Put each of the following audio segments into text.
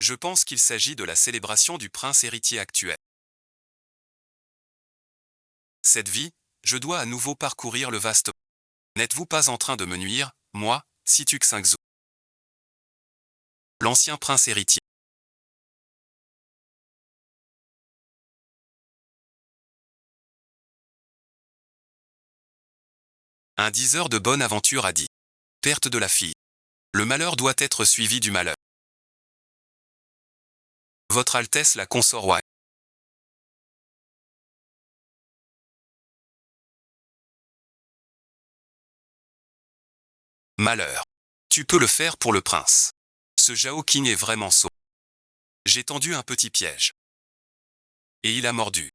Je pense qu'il s'agit de la célébration du prince héritier actuel. Cette vie, je dois à nouveau parcourir le vaste monde. N'êtes-vous pas en train de me nuire, moi, Situk Singzu, l'ancien prince héritier? Un diseur de bonne aventure a dit. Perte de la fille. Le malheur doit être suivi du malheur. Votre Altesse la consort Wang. Malheur. Tu peux le faire pour le prince. Ce Zhao King est vraiment sot. J'ai tendu un petit piège. Et il a mordu.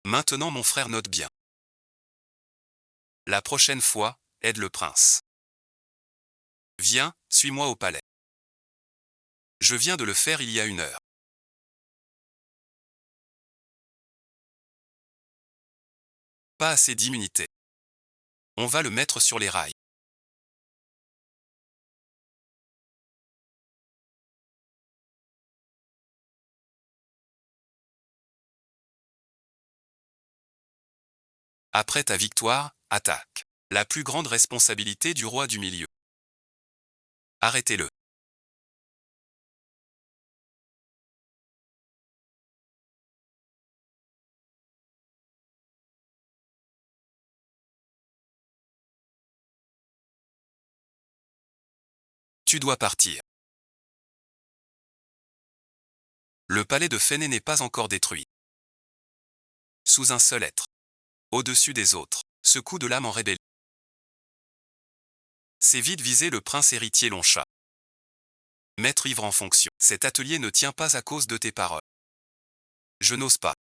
Maintenant mon frère note bien. La prochaine fois, aide le prince. Viens, suis-moi au palais. Je viens de le faire il y a 1 heure. Pas assez d'immunité. On va le mettre sur les rails. Après ta victoire, attaque. La plus grande responsabilité du roi du milieu. Arrêtez-le. Tu dois partir. Le palais de Féné n'est pas encore détruit. Sous un seul être. Au-dessus des autres. Ce coup de lame en rébellion. C'est vite viser le prince héritier Lonchat. Maître ivre en fonction. Cet atelier ne tient pas à cause de tes paroles. Je n'ose pas.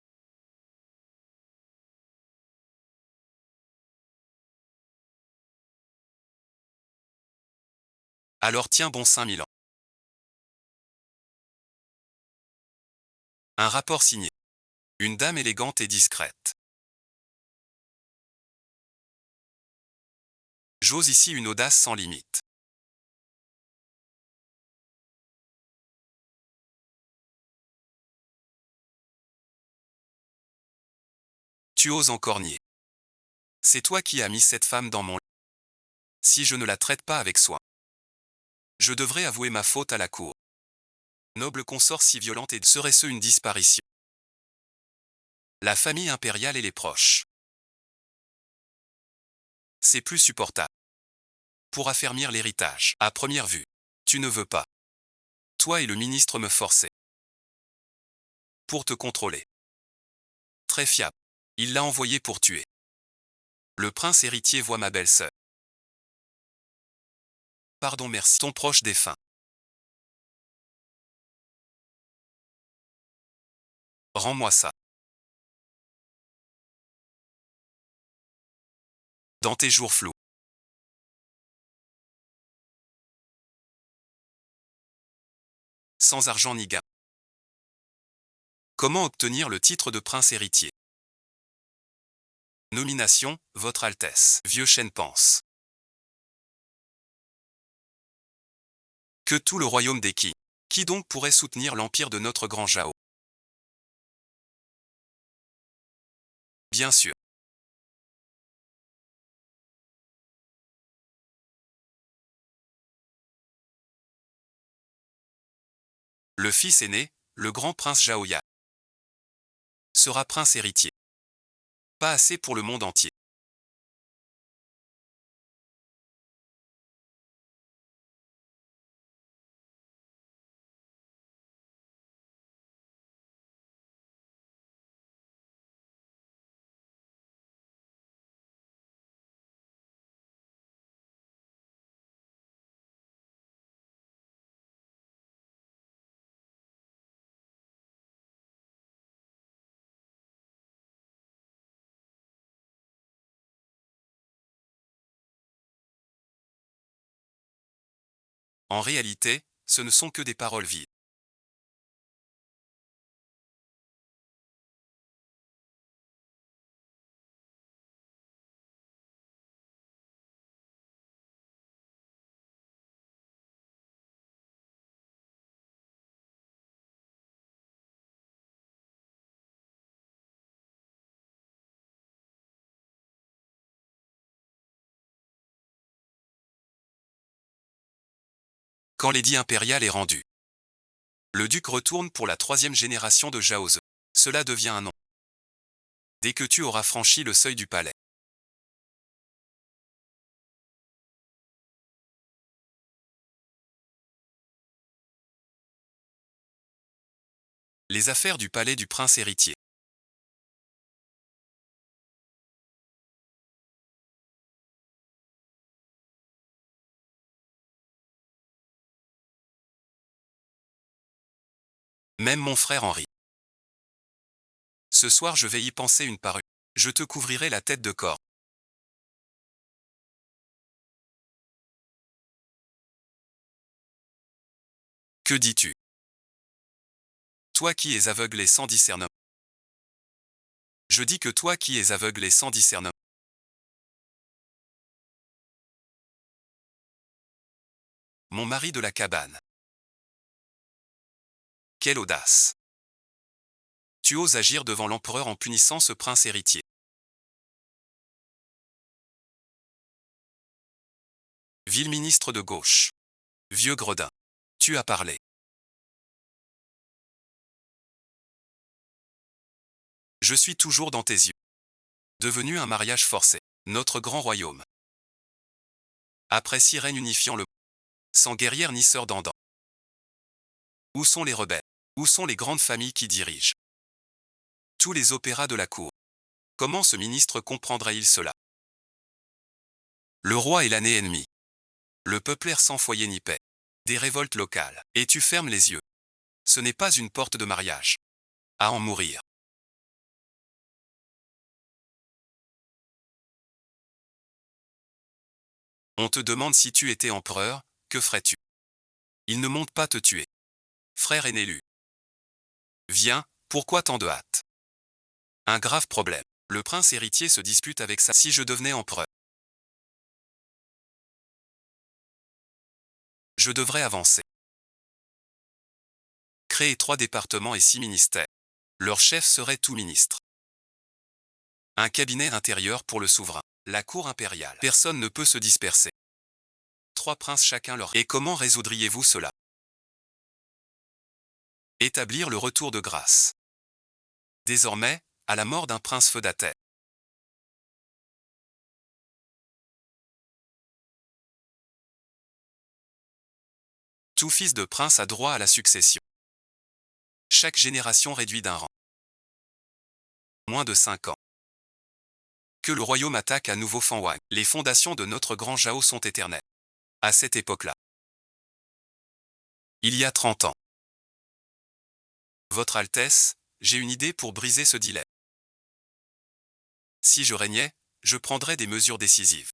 Alors tiens bon 5000 ans. Un rapport signé. Une dame élégante et discrète. J'ose ici une audace sans limite. Tu oses encore nier. C'est toi qui as mis cette femme dans mon lit. Si je ne la traite pas avec soin, je devrais avouer ma faute à la cour. Noble consort si violente et serait-ce une disparition? La famille impériale et les proches. C'est plus supportable. Pour affermir l'héritage, à première vue, tu ne veux pas. Toi et le ministre me forçaient. Pour te contrôler. Très fiable. Il l'a envoyé pour tuer. Le prince héritier voit ma belle-sœur. Pardon merci. Ton proche défunt. Rends-moi ça. Dans tes jours flous. Sans argent ni gain. Comment obtenir le titre de prince héritier? Nomination, Votre Altesse. Vieux chêne pense. Que tout le royaume des Qi. Qui donc pourrait soutenir l'empire de notre grand Zhao? Bien sûr. Le fils aîné, le grand prince Zhaoya, sera prince héritier. Pas assez pour le monde entier. En réalité, ce ne sont que des paroles vides. Quand l'édit impérial est rendu, le duc retourne pour la troisième génération de Zhao Ze. Cela devient un nom. Dès que tu auras franchi le seuil du palais. Les affaires du palais du prince héritier. Même mon frère Henri. Ce soir je vais y penser une par une. Je te couvrirai la tête de corps. Que dis-tu? Toi qui es aveugle et sans discernement. Je dis que toi qui es aveugle et sans discernement. Mon mari de la cabane. Quelle audace! Tu oses agir devant l'empereur en punissant ce prince héritier. Vil ministre de gauche. Vieux gredin. Tu as parlé. Je suis toujours dans tes yeux. Devenu un mariage forcé. Notre grand royaume. Après 6 règnes unifiant le sans guerrière ni sœur d'Andan. Où sont les rebelles? Où sont les grandes familles qui dirigent tous les opéras de la cour? Comment ce ministre comprendrait-il cela? Le roi est l'année ennemie. Le peuple erre sans foyer ni paix. Des révoltes locales. Et tu fermes les yeux. Ce n'est pas une porte de mariage. À en mourir. On te demande si tu étais empereur, que ferais-tu? Il ne monte pas te tuer. Frère aîné. Viens, pourquoi tant de hâte? Un grave problème. Le prince héritier se dispute avec sa... Si je devenais empereur, je devrais avancer. Créer 3 départements et 6 ministères. Leur chef serait tout ministre. Un cabinet intérieur pour le souverain. La cour impériale. Personne ne peut se disperser. 3 princes chacun leur... Et comment résoudriez-vous cela? Établir le retour de grâce. Désormais, à la mort d'un prince feudataire. Tout fils de prince a droit à la succession. Chaque génération réduit d'un rang. Moins de 5 ans. Que le royaume attaque à nouveau Fanwang. Les fondations de notre grand Zhao sont éternelles. À cette époque-là. Il y a 30 ans. Votre Altesse, j'ai une idée pour briser ce dilemme. Si je régnais, je prendrais des mesures décisives.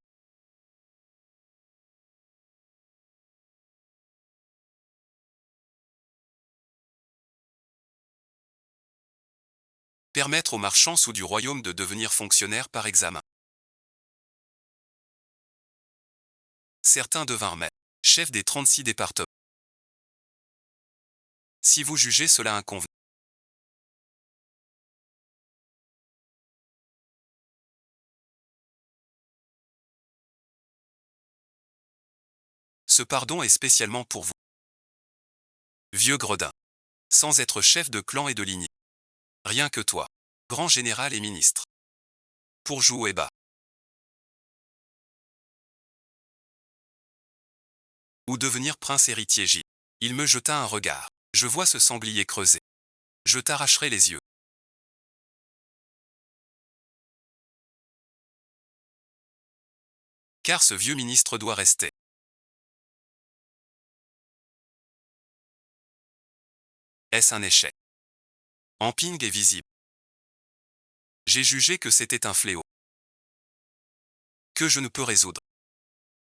Permettre aux marchands sous du royaume de devenir fonctionnaires par examen. Certains devinrent même chefs des 36 départements. Si vous jugez cela inconvenant. Ce pardon est spécialement pour vous. Vieux gredin. Sans être chef de clan et de lignée. Rien que toi. Grand général et ministre. Pour jouer bas. Ou devenir prince héritier J. Il me jeta un regard. Je vois ce sanglier creuser. Je t'arracherai les yeux. Car ce vieux ministre doit rester. Est-ce un échec? Emping est visible. J'ai jugé que c'était un fléau. Que je ne peux résoudre.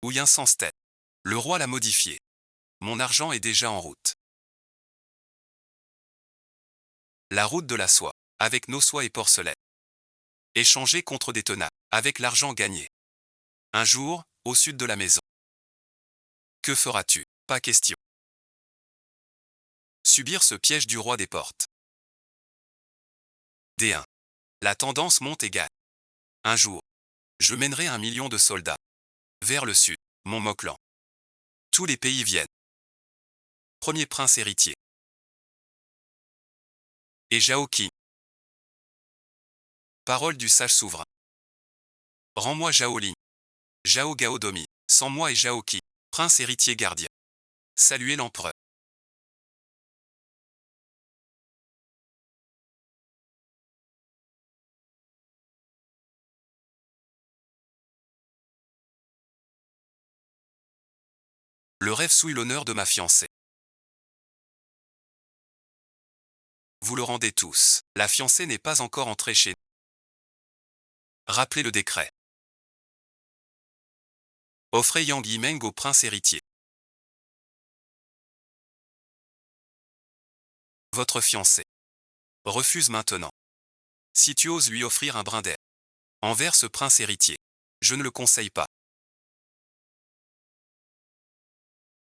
Ouyin sans tête. Le roi l'a modifié. Mon argent est déjà en route. La route de la soie. Avec nos soies et porcelaine. Échangé contre des tenailles. Avec l'argent gagné. Un jour, au sud de la maison. Que feras-tu? Pas question. Subir ce piège du roi des portes. D1. La tendance monte et gagne. Un jour, je mènerai 1 million de soldats. Vers le sud, mon Moklan. Tous les pays viennent. Premier prince héritier. Et Zhao Qi. Parole du sage souverain. Rends-moi Zhao Li. Zhao Gaodomi. Sans moi et Zhao Qi. Prince héritier gardien. Saluez l'empereur. Le rêve souille l'honneur de ma fiancée. Vous le rendez tous. La fiancée n'est pas encore entrée chez nous. Rappelez le décret. Offrez Yang Yimeng au prince héritier. Votre fiancé refuse maintenant. Si tu oses lui offrir un brin d'air envers ce prince héritier, je ne le conseille pas.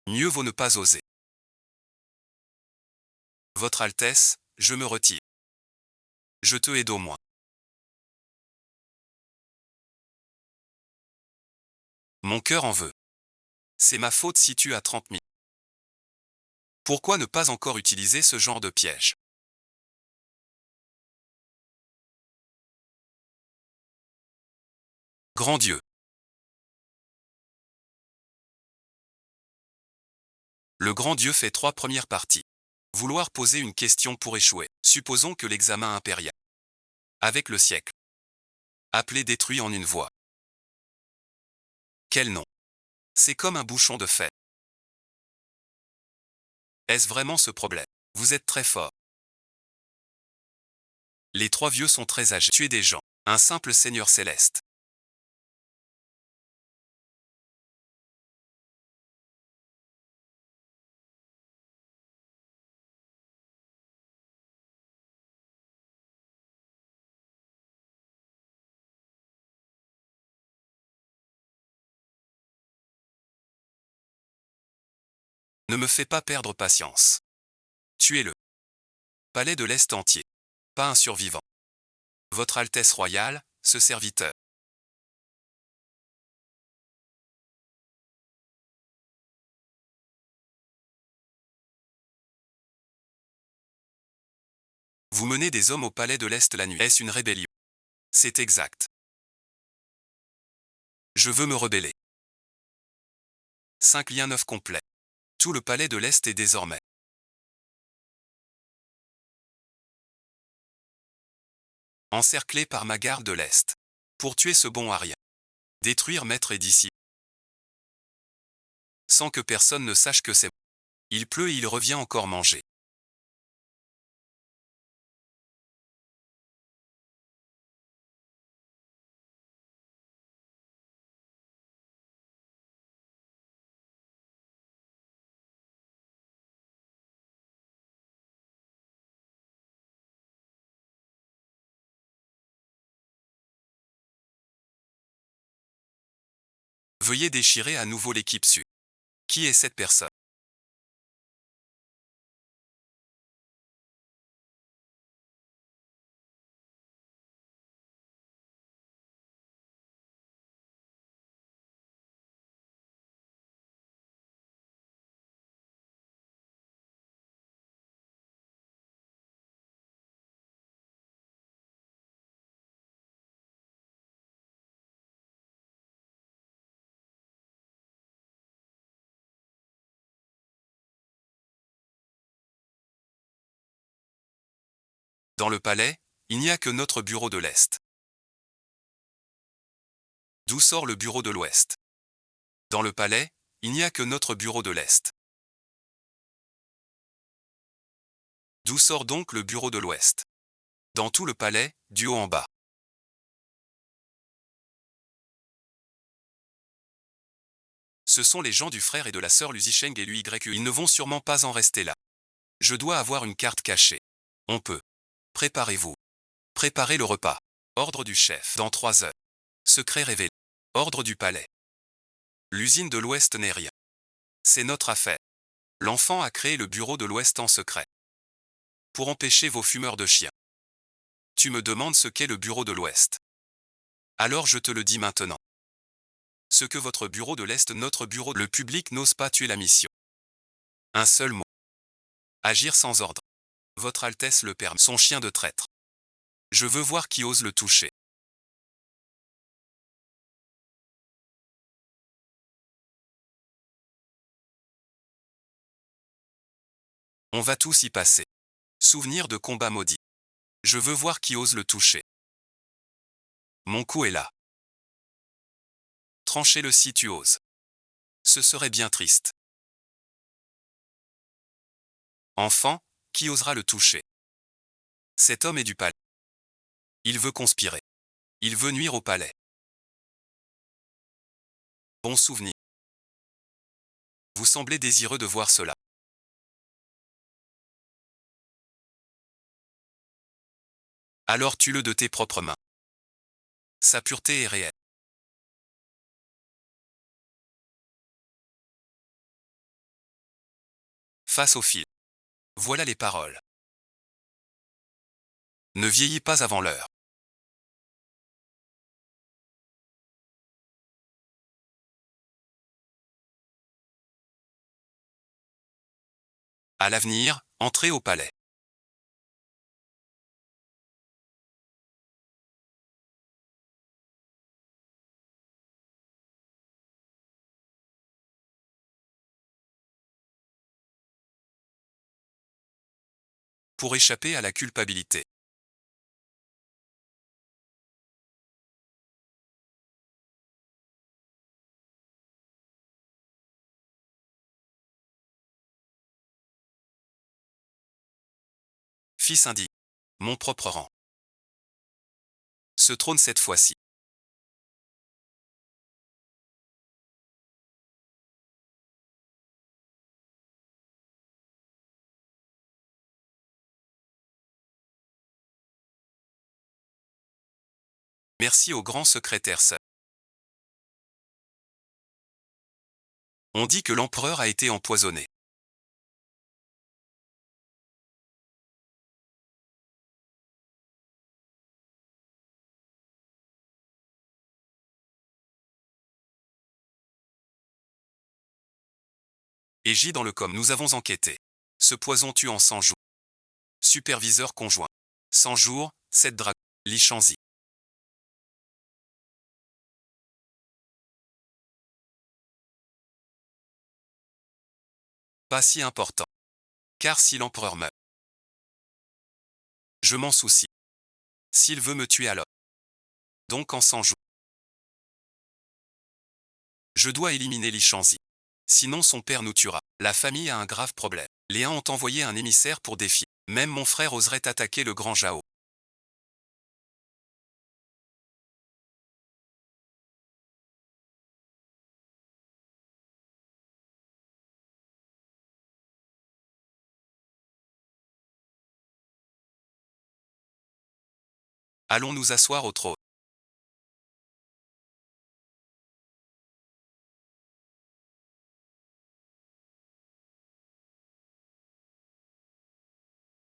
Mieux vaut ne pas oser. Votre Altesse, je me retire. Je te aide au moins. Mon cœur en veut. C'est ma faute si tu as 30 000. Pourquoi ne pas encore utiliser ce genre de piège? Grand Dieu. Le grand Dieu fait 3 premières parties. Vouloir poser une question pour échouer. Supposons que l'examen impérial. Avec le siècle. Appelé détruit en une voix. Quel nom? C'est comme un bouchon de fête. Est-ce vraiment ce problème? Vous êtes très fort. Les 3 vieux sont très âgés. Tuer des gens. Un simple seigneur céleste. Ne me fais pas perdre patience. Tuez-le. Palais de l'Est entier. Pas un survivant. Votre Altesse royale, ce serviteur. Vous menez des hommes au palais de l'Est la nuit. Est-ce une rébellion? C'est exact. Je veux me rebeller. 5 liens 9 complets. Tout le palais de l'Est est désormais encerclé par ma garde de l'Est. Pour tuer ce bon à rien. Détruire maître et disciple. Sans que personne ne sache que c'est. Il pleut et il revient encore manger. Veuillez déchirer à nouveau l'équipe Su. Qui est cette personne? Dans le palais, il n'y a que notre bureau de l'Est. D'où sort le bureau de l'Ouest? Dans le palais, il n'y a que notre bureau de l'Est. D'où sort donc le bureau de l'Ouest? Dans tout le palais, du haut en bas. Ce sont les gens du frère et de la sœur Luzicheng et l'UYU. Ils ne vont sûrement pas en rester là. Je dois avoir une carte cachée. On peut. Préparez-vous. Préparez le repas. Ordre du chef. Dans 3 heures. Secret révélé. Ordre du palais. L'usine de l'Ouest n'est rien. C'est notre affaire. L'enfant a créé le bureau de l'Ouest en secret. Pour empêcher vos fumeurs de chiens. Tu me demandes ce qu'est le bureau de l'Ouest. Alors je te le dis maintenant. Ce que votre bureau de l'Est, notre bureau, le public n'ose pas tuer la mission. Un seul mot. Agir sans ordre. Votre Altesse le permet. Son chien de traître. Je veux voir qui ose le toucher. On va tous y passer. Souvenir de combat maudit. Je veux voir qui ose le toucher. Mon coup est là. Tranchez-le si tu oses. Ce serait bien triste. Enfant, qui osera le toucher? Cet homme est du palais. Il veut conspirer. Il veut nuire au palais. Bon souvenir. Vous semblez désireux de voir cela. Alors tue-le de tes propres mains. Sa pureté est réelle. Face au fil. Voilà les paroles. Ne vieillis pas avant l'heure. À l'avenir, entrez au palais. Pour échapper à la culpabilité. Fils indigne. Mon propre rang. Ce trône cette fois-ci. Merci au grand secrétaire Sir. On dit que l'empereur a été empoisonné. Et J dans le com. Nous avons enquêté. Ce poison tue en 100 jours. Superviseur conjoint. 100 jours, 7 dragons. Lichanzi. Pas si important. Car si l'empereur meurt, je m'en soucie. S'il veut me tuer alors. Donc en 100 jours. Je dois éliminer Lichanzi. Sinon son père nous tuera. La famille a un grave problème. Les uns ont envoyé un émissaire pour défier. Même mon frère oserait attaquer le grand Jao. Allons nous asseoir au trône.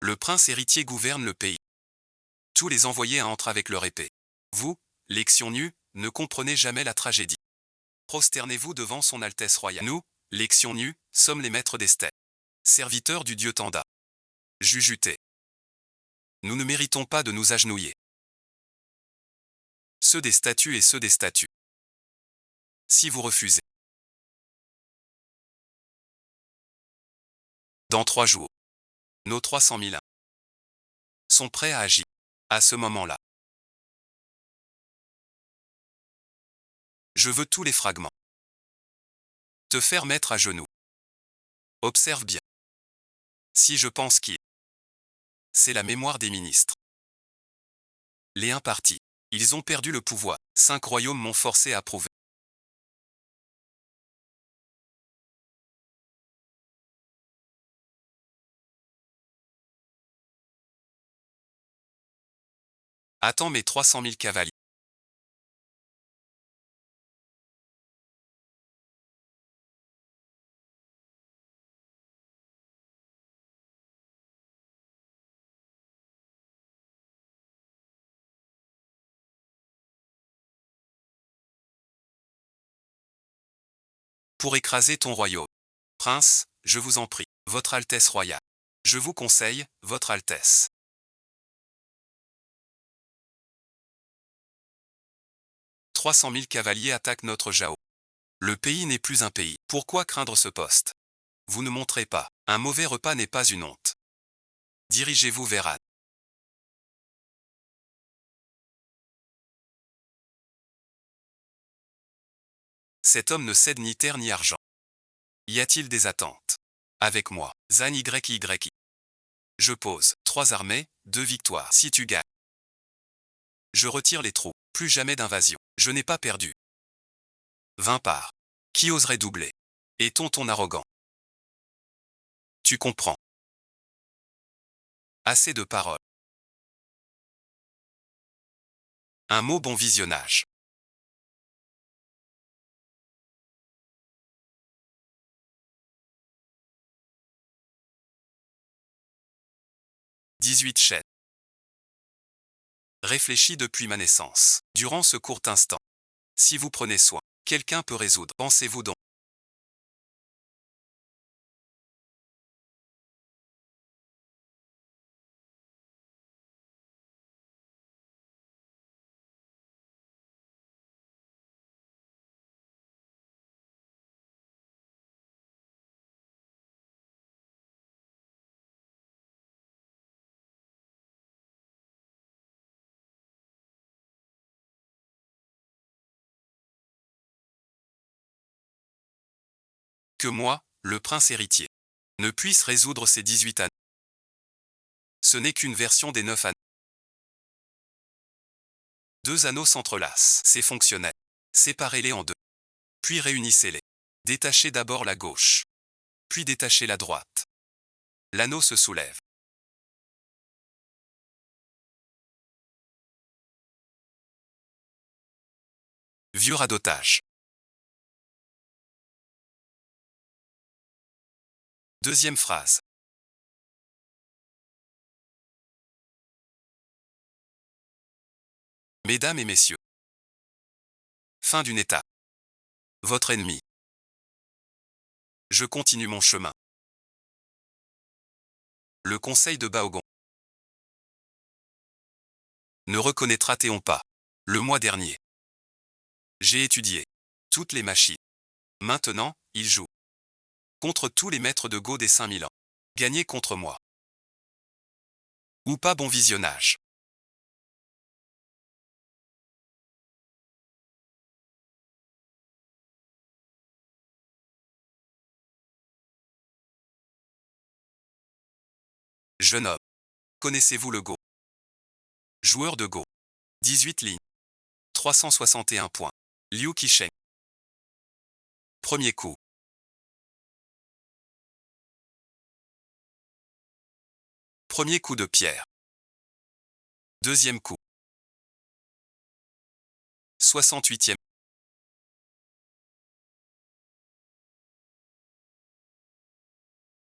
Le prince héritier gouverne le pays. Tous les envoyés entrent avec leur épée. Vous, les Xiongnu, ne comprenez jamais la tragédie. Prosternez-vous devant son Altesse royale. Nous, les Xiongnu, sommes les maîtres des steppes. Serviteurs du dieu Tanda. Jujuté. Nous ne méritons pas de nous agenouiller. Ceux des statues et ceux des statues. Si vous refusez. Dans 3 jours. Nos 300 000 sont prêts à agir. À ce moment-là. Je veux tous les fragments. Te faire mettre à genoux. Observe bien. Si je pense qu'il. C'est la mémoire des ministres. Les uns partis. Ils ont perdu le pouvoir. 5 royaumes m'ont forcé à prouver. Attends mes 300 000 cavaliers. Pour écraser ton royaume. Prince, je vous en prie, Votre Altesse royale. Je vous conseille, Votre Altesse. 300 000 cavaliers attaquent notre Jao. Le pays n'est plus un pays. Pourquoi craindre ce poste? Vous ne montrez pas. Un mauvais repas n'est pas une honte. Dirigez-vous vers Anne. Cet homme ne cède ni terre ni argent. Y a-t-il des attentes? Avec moi, Zan YYI. Je pose 3 armées, 2 victoires. Si tu gagnes, je retire les troupes. Plus jamais d'invasion. Je n'ai pas perdu. 20 parts. Qui oserait doubler? Et ton arrogant? Tu comprends. Assez de paroles. Un mot bon visionnage. « 18 chaînes. Réfléchis depuis ma naissance. Durant ce court instant. Si vous prenez soin, quelqu'un peut résoudre. Pensez-vous donc. Que moi, le prince héritier, ne puisse résoudre ces 18 anneaux. Ce n'est qu'une version des 9 anneaux. 2 anneaux s'entrelacent. C'est fonctionnel. Séparez-les en deux. Puis réunissez-les. Détachez d'abord la gauche. Puis détachez la droite. L'anneau se soulève. Vieux radotage. Deuxième phrase. Mesdames et messieurs. Fin d'une étape. Votre ennemi. Je continue mon chemin. Le conseil de Baogon. Ne reconnaîtra-t-on pas. Le mois dernier. J'ai étudié toutes les machines. Maintenant, il joue contre tous les maîtres de Go des 5000 ans. Gagner contre moi. Ou pas bon visionnage. Jeune homme. Connaissez-vous le Go? Joueur de Go. 18 lignes. 361 points. Liu Qisheng. Premier coup. Premier coup de pierre. Deuxième coup. 68e.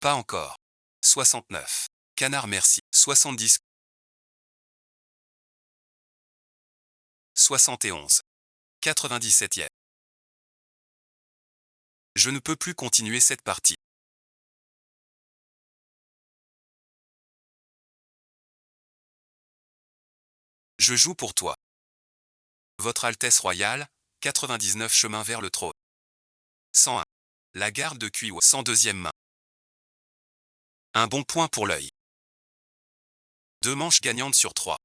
Pas encore. 69. Canard merci. 70. 71. 97e. Je ne peux plus continuer cette partie. Je joue pour toi. Votre Altesse Royale, 99 chemin vers le trône. 101. La garde de Kuiwo. 102e main. Un bon point pour l'œil. 2 manches gagnantes sur 3.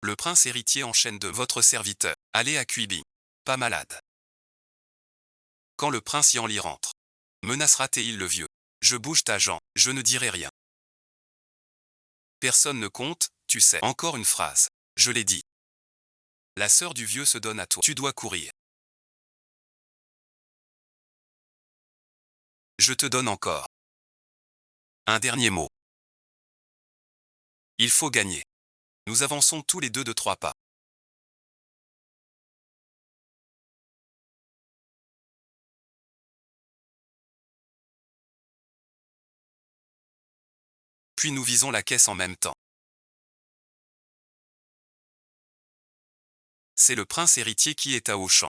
Le prince héritier enchaîne de votre serviteur. Allez à Kuibing. Pas malade. Quand le prince Yanli rentre. Menacera-t-il le vieux? Je bouge ta jambe, je ne dirai rien. Personne ne compte, tu sais. Encore une phrase. Je l'ai dit. La sœur du vieux se donne à toi. Tu dois courir. Je te donne encore. Un dernier mot. Il faut gagner. Nous avançons tous les deux de 3 pas. Puis nous visons la caisse en même temps. C'est le prince héritier qui est à Auchan.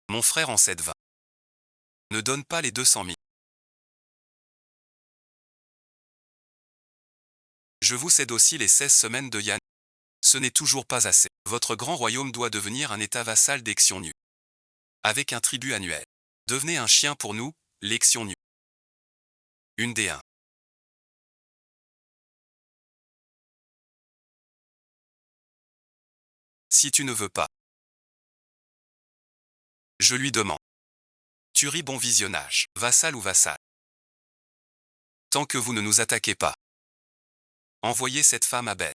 Mon frère en cède 20. Ne donne pas les 200 000. Je vous cède aussi les 16 semaines de Yann. Ce n'est toujours pas assez. Votre grand royaume doit devenir un état vassal d'Exion-Nu. Avec un tribut annuel. Devenez un chien pour nous, l'Exion-Nu. Une des 1. Si tu ne veux pas. Je lui demande. Tu ris, bon visionnage. Vassal ou vassal. Tant que vous ne nous attaquez pas. Envoyez cette femme à bête.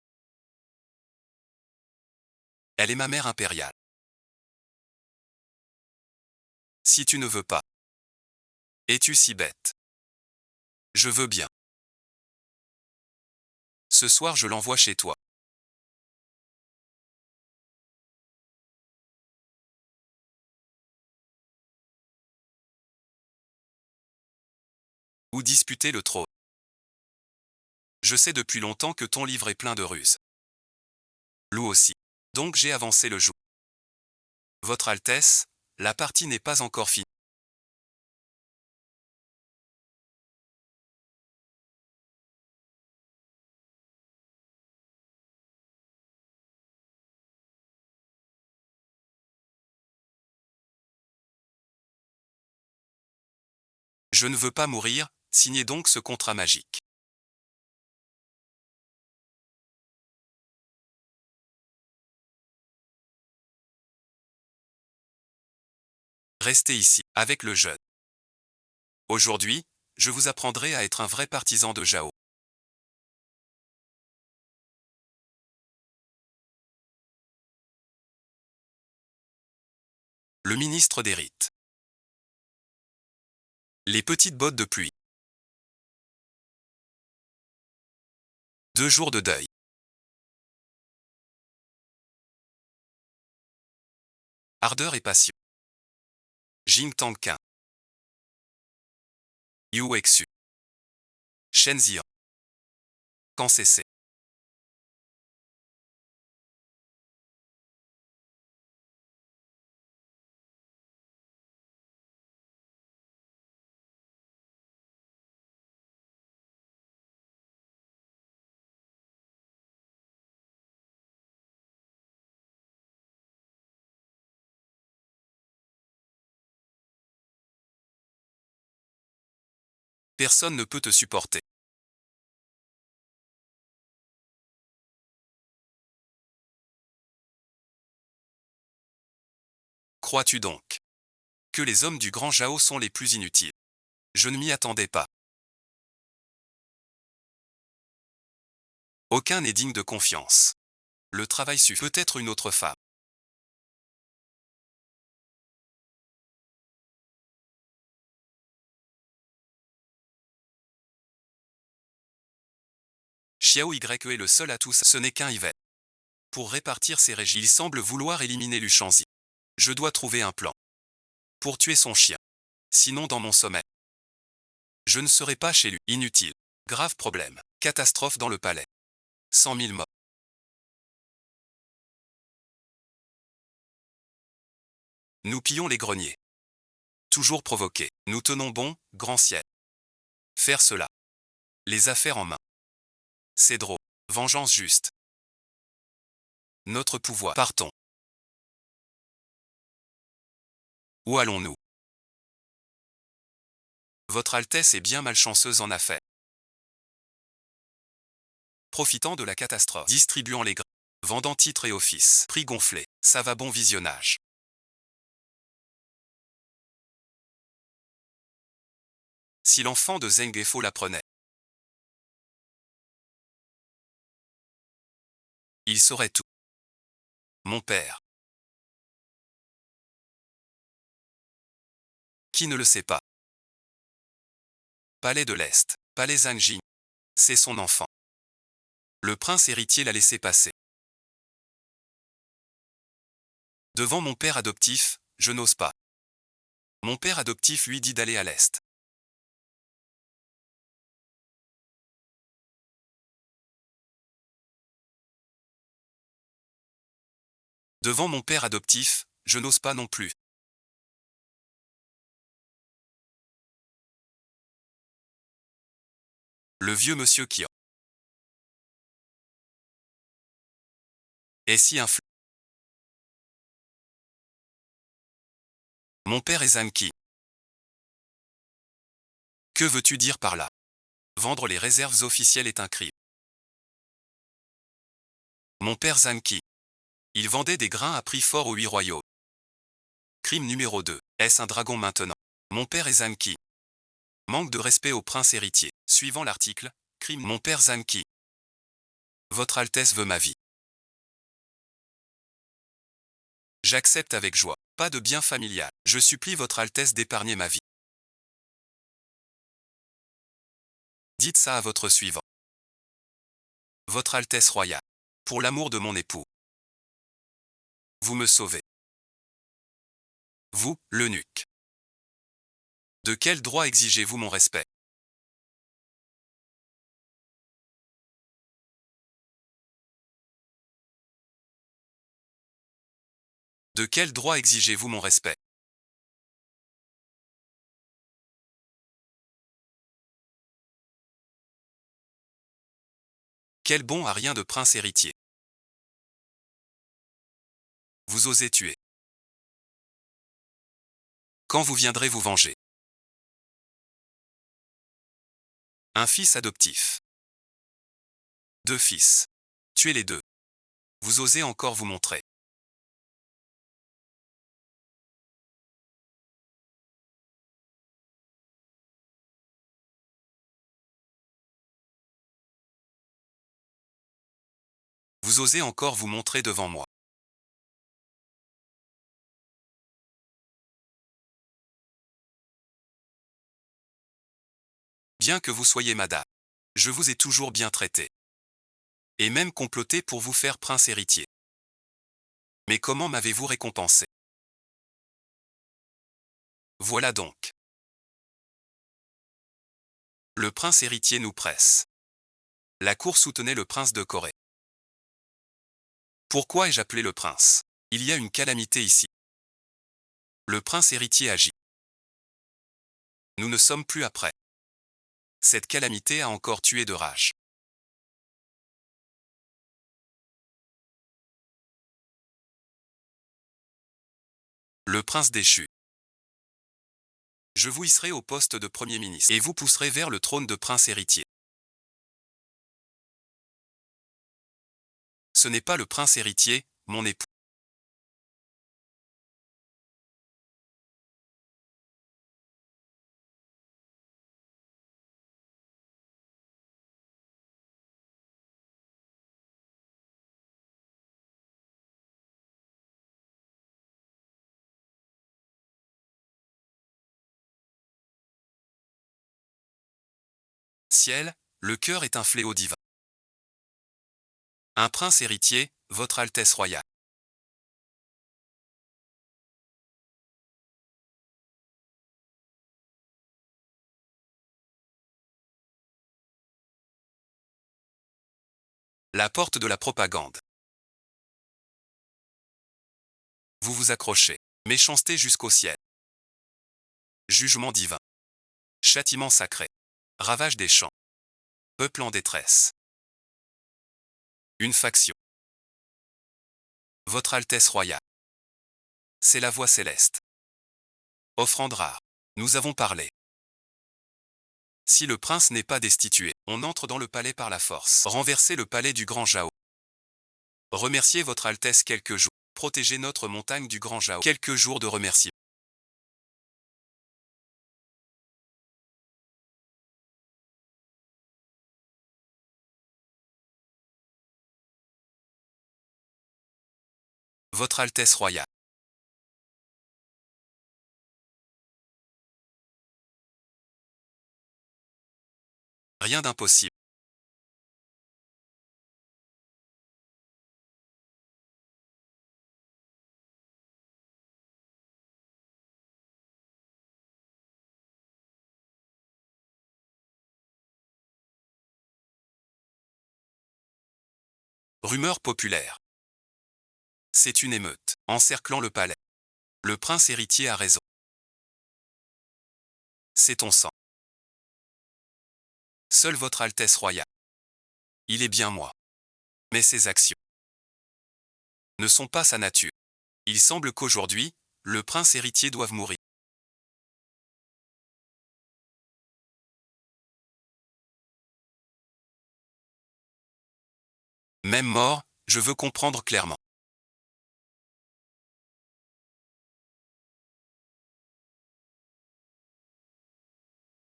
Elle est ma mère impériale. Si tu ne veux pas. Es-tu si bête? Je veux bien. Ce soir je l'envoie chez toi. Ou disputer le trône. Je sais depuis longtemps que ton livre est plein de ruses. Lou aussi. Donc j'ai avancé le joug. Votre Altesse, la partie n'est pas encore finie. Je ne veux pas mourir, signez donc ce contrat magique. Restez ici, avec le jeune. Aujourd'hui, je vous apprendrai à être un vrai partisan de Jao. Le ministre des rites. Les petites bottes de pluie. 2 jours de deuil. Ardeur et passion. Jing Tangquin. Yu Exu. Shen Zian. Quand cesser. Personne ne peut te supporter. Crois-tu donc que les hommes du grand Jao sont les plus inutiles? Je ne m'y attendais pas. Aucun n'est digne de confiance. Le travail suffit. Peut-être une autre femme. Xiao Y est le seul atout, ce n'est qu'un hiver. Pour répartir ses régimes, il semble vouloir éliminer Luchanzi. Je dois trouver un plan. Pour tuer son chien. Sinon dans mon sommeil. Je ne serai pas chez lui. Inutile. Grave problème. Catastrophe dans le palais. 100 000 morts. Nous pillons les greniers. Toujours provoqués. Nous tenons bon, grand ciel. Faire cela. Les affaires en main. C'est drôle. Vengeance juste. Notre pouvoir. Partons. Où allons-nous? Votre Altesse est bien malchanceuse en affaires. Profitant de la catastrophe. Distribuant les grains. Vendant titres et offices. Prix gonflé. Ça va, bon visionnage. Si l'enfant de Zheng Efo l'apprenait. Il saurait tout. Mon père. Qui ne le sait pas? Palais de l'Est. Palais Zhangjing. C'est son enfant. Le prince héritier l'a laissé passer. Devant mon père adoptif, je n'ose pas. Mon père adoptif lui dit d'aller à l'Est. Devant mon père adoptif, je n'ose pas non plus. Le vieux monsieur qui est si influent. Mon père est Zanki. Que veux-tu dire par là? Vendre les réserves officielles est un crime. Mon père Zanki. Il vendait des grains à prix fort aux 8 royaumes. Crime numéro 2. Est-ce un dragon maintenant? Mon père est Zanki. Manque de respect au prince héritier. Suivant l'article, crime. Mon père Zanki. Votre Altesse veut ma vie. J'accepte avec joie. Pas de bien familial. Je supplie votre Altesse d'épargner ma vie. Dites ça à votre suivant. Votre Altesse royale. Pour l'amour de mon époux. Vous me sauvez. Vous, l'eunuque. De quel droit exigez-vous mon respect? De quel droit exigez-vous mon respect? Quel bon à rien de prince héritier. Vous osez tuer. Quand vous viendrez vous venger? Un fils adoptif. 2 fils. Tuez les 2. Vous osez encore vous montrer. Vous osez encore vous montrer devant moi. Bien que vous soyez madame, je vous ai toujours bien traité. Et même comploté pour vous faire prince héritier. Mais comment m'avez-vous récompensé? Voilà donc. Le prince héritier nous presse. La cour soutenait le prince de Corée. Pourquoi ai-je appelé le prince? Il y a une calamité ici. Le prince héritier agit. Nous ne sommes plus après. Cette calamité a encore tué de rage. Le prince déchu. Je vous hisserai au poste de Premier ministre et vous pousserez vers le trône de prince héritier. Ce n'est pas le prince héritier, mon époux. Ciel, le cœur est un fléau divin. Un prince héritier, votre Altesse royale. La porte de la propagande. Vous vous accrochez. Méchanceté jusqu'au ciel. Jugement divin. Châtiment sacré. Ravage des champs. Peuple en détresse. Une faction. Votre Altesse royale. C'est la voix céleste. Offrande rare. Nous avons parlé. Si le prince n'est pas destitué, on entre dans le palais par la force. Renverser le palais du Grand Jao. Remerciez votre Altesse quelques jours. Protéger notre montagne du Grand Jao. Quelques jours de remerciements. Votre Altesse royale. Rien d'impossible. Rumeur populaire. C'est une émeute, encerclant le palais. Le prince héritier a raison. C'est ton sang. Seule votre Altesse royale. Il est bien moi. Mais ses actions ne sont pas sa nature. Il semble qu'aujourd'hui, le prince héritier doive mourir. Même mort, je veux comprendre clairement.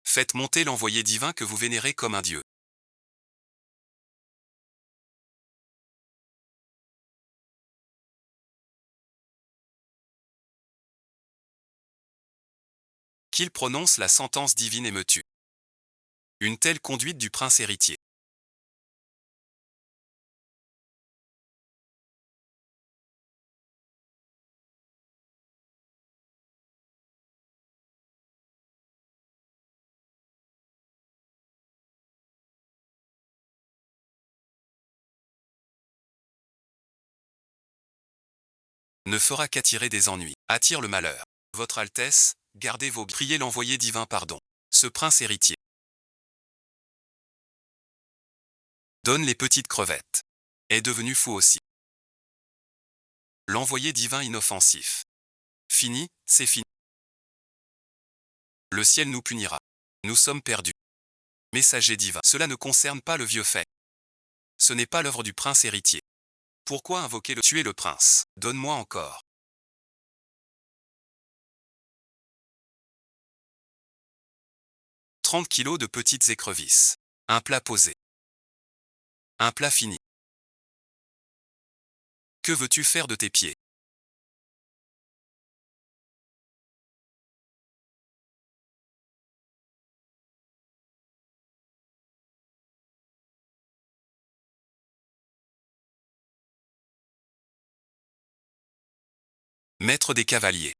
Faites monter l'envoyé divin que vous vénérez comme un dieu. Qu'il prononce la sentence divine et me tue. Une telle conduite du prince héritier. Ne fera qu'attirer des ennuis. Attire le malheur. Votre Altesse, gardez vos... Priez l'envoyé divin pardon. Ce prince héritier donne les petites crevettes. Est devenu fou aussi. L'envoyé divin inoffensif. Fini, c'est fini. Le ciel nous punira. Nous sommes perdus. Messager divin. Cela ne concerne pas le vieux fait. Ce n'est pas l'œuvre du prince héritier. Pourquoi invoquer le tuer le prince? Donne-moi encore. 30 kilos de petites écrevisses. Un plat posé. Un plat fini. Que veux-tu faire de tes pieds? Maître des cavaliers.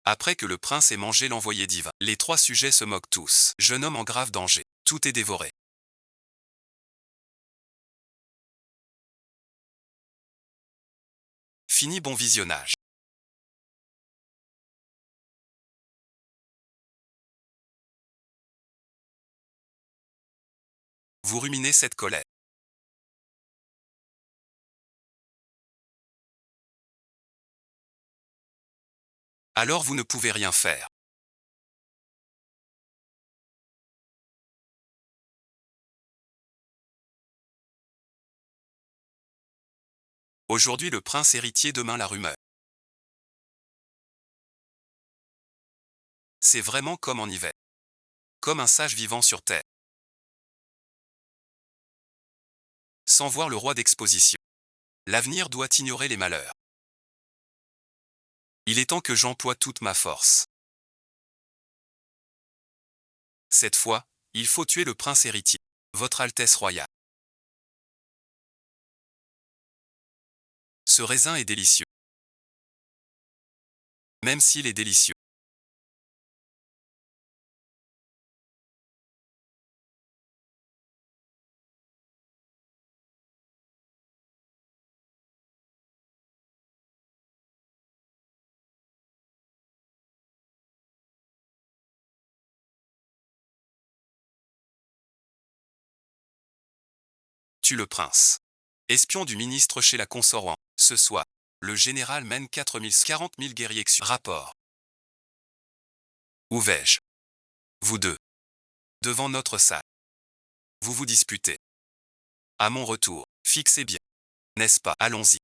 Après que le prince ait mangé l'envoyé divin, les trois sujets se moquent tous. Jeune homme en grave danger. Tout est dévoré. Fini bon visionnage. Vous ruminez cette colère. Alors vous ne pouvez rien faire. Aujourd'hui le prince héritier, demain la rumeur. C'est vraiment comme en hiver. Comme un sage vivant sur terre. Sans voir le roi d'exposition. L'avenir doit ignorer les malheurs. Il est temps que j'emploie toute ma force. Cette fois, il faut tuer le prince héritier. Votre Altesse royale. Ce raisin est délicieux. Même s'il est délicieux. Tue le prince. Espion du ministre chez la consort Wang. Ce soir, le général mène 40 000 guerriers. Rapport. Où vais-je? Vous deux. Devant notre salle. Vous vous disputez. À mon retour, fixez bien. N'est-ce pas? Allons-y.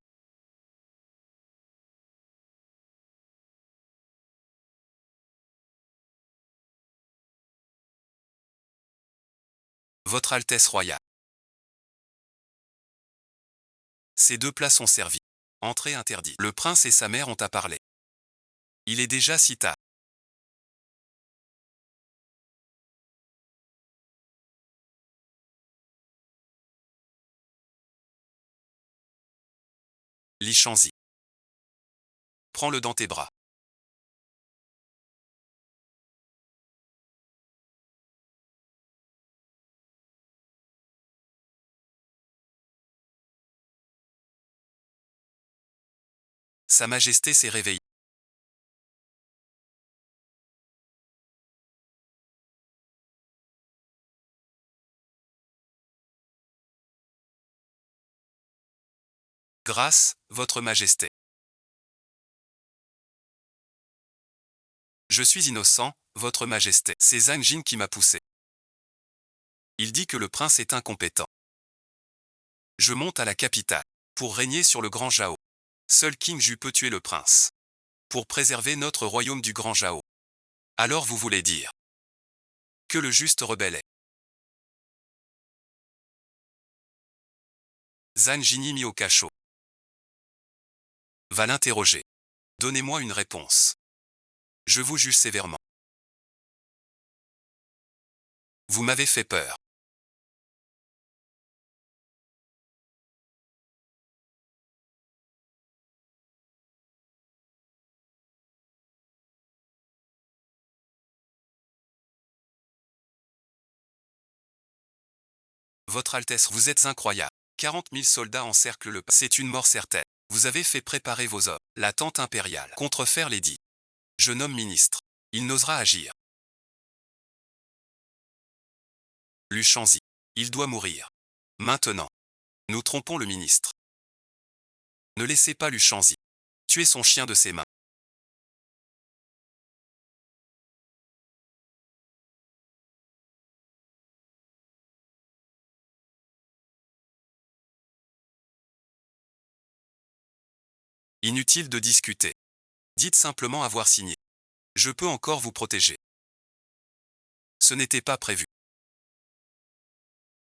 Votre Altesse royale. Ces deux plats sont servis. Entrée interdite. Le prince et sa mère ont à parler. Il est déjà si tard. Lichanzi. Prends-le dans tes bras. Sa Majesté s'est réveillée. Grâce, Votre Majesté. Je suis innocent, Votre Majesté. C'est Zhang Jin qui m'a poussé. Il dit que le prince est incompétent. Je monte à la capitale pour régner sur le Grand Jao. Seul King Ju peut tuer le prince pour préserver notre royaume du Grand Jao. Alors vous voulez dire que le juste rebelle est Zhang Jin mis au cachot. Va l'interroger. Donnez-moi une réponse. Je vous juge sévèrement. Vous m'avez fait peur. Votre Altesse, vous êtes incroyable. 40 000 soldats encerclent le palais. C'est une mort certaine. Vous avez fait préparer vos hommes. La tente impériale. Contrefaire l'édit. Je nomme ministre. Il n'osera agir. Lushanzi. Il doit mourir. Maintenant. Nous trompons le ministre. Ne laissez pas Lushanzi tuer son chien de ses mains. Inutile de discuter. Dites simplement avoir signé. Je peux encore vous protéger. Ce n'était pas prévu.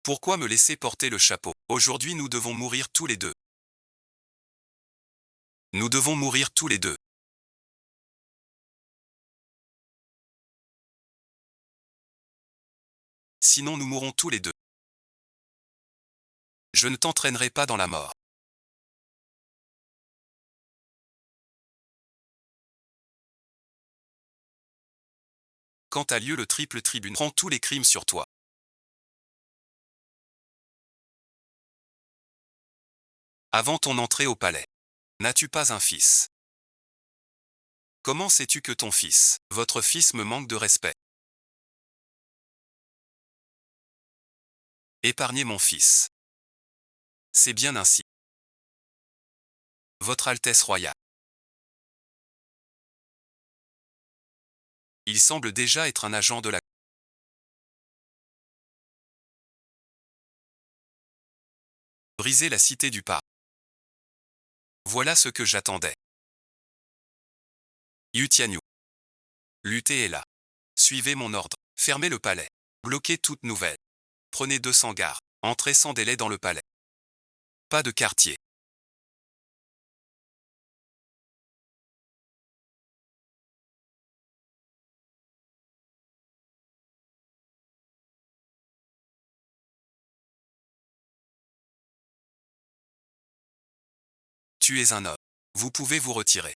Pourquoi me laisser porter le chapeau? Aujourd'hui nous devons mourir tous les deux. Nous devons mourir tous les deux. Sinon nous mourrons tous les deux. Je ne t'entraînerai pas dans la mort. Quand a lieu le triple tribunal, prends tous les crimes sur toi. Avant ton entrée au palais, n'as-tu pas un fils? Comment sais-tu que ton fils, votre fils me manque de respect? Épargnez mon fils. C'est bien ainsi. Votre Altesse royale. Il semble déjà être un agent de la... Briser la cité du pas. Voilà ce que j'attendais. Yu Tianyu. Luttez est là. Suivez mon ordre. Fermez le palais. Bloquez toute nouvelle. Prenez 200 gardes. Entrez sans délai dans le palais. Pas de quartier. Tu es un homme. Vous pouvez vous retirer.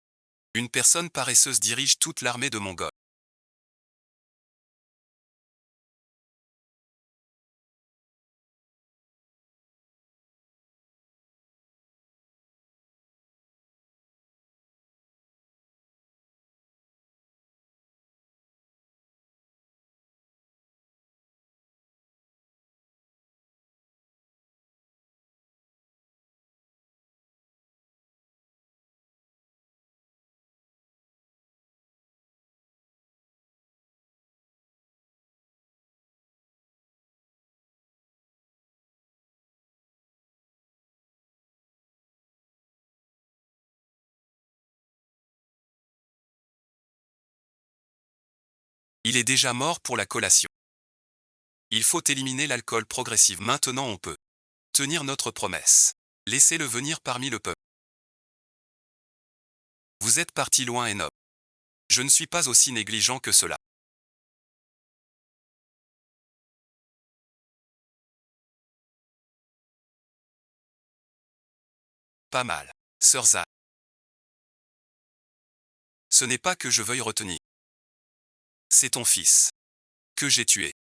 Une personne paresseuse dirige toute l'armée de Mongols. Il est déjà mort pour la collation. Il faut éliminer l'alcool progressivement. Maintenant on peut tenir notre promesse. Laissez-le venir parmi le peuple. Vous êtes parti loin et noble. Je ne suis pas aussi négligent que cela. Pas mal. Sœur Zan. Ce n'est pas que je veuille retenir. C'est ton fils. Que j'ai tué.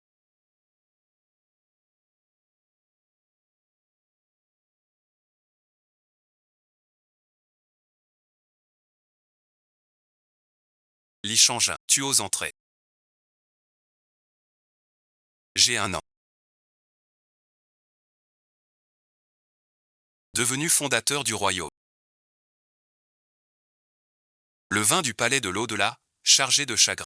Li Changin. Tu oses entrer. J'ai 1 an. Devenu fondateur du royaume. Le vin du palais de l'au-delà, chargé de chagrin.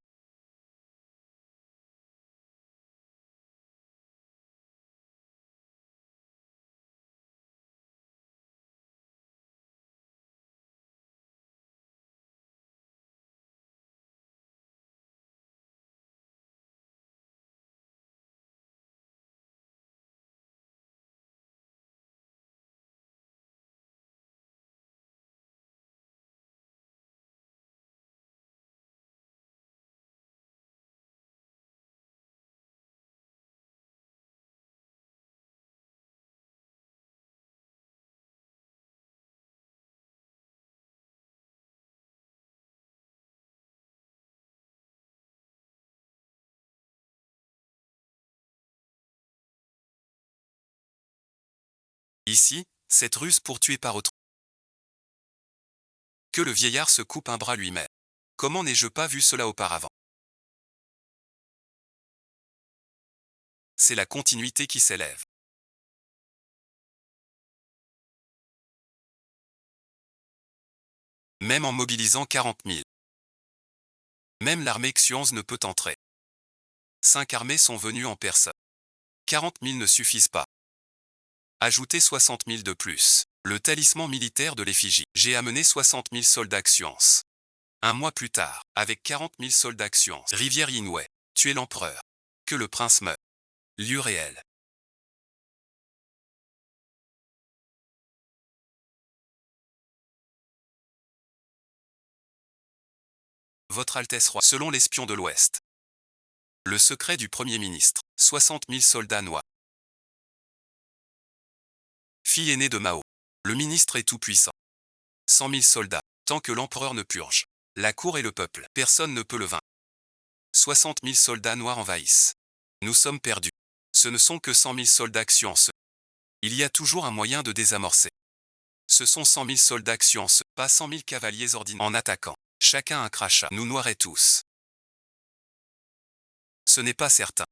Ici, cette ruse pour tuer par autrui. Que le vieillard se coupe un bras lui-même. Comment n'ai-je pas vu cela auparavant? C'est la continuité qui s'élève. Même en mobilisant 40 000. Même l'armée Xiong's ne peut entrer. 5 armées sont venues en personne. 40 000 ne suffisent pas. Ajoutez 60 000 de plus. Le talisman militaire de l'effigie. J'ai amené 60 000 soldats Xiong's. 1 mois plus tard, avec 40 000 soldats Xiong's. Rivière Yinwei. Tuer l'empereur. Que le prince meure. Lieu réel. Votre Altesse Royale. Selon l'espion de l'Ouest. Le secret du Premier ministre. 60 000 soldats noirs. Fille aînée de Mao. Le ministre est tout-puissant. 100 000 soldats. Tant que l'empereur ne purge la cour et le peuple, personne ne peut le vaincre. 60 000 soldats noirs envahissent. Nous sommes perdus. Ce ne sont que 100 000 soldats Xiong's. Il y a toujours un moyen de désamorcer. Ce sont 100 000 soldats Xiong's, pas 100 000 cavaliers ordinaires. En attaquant, chacun un crachat. Nous noirait tous. Ce n'est pas certain.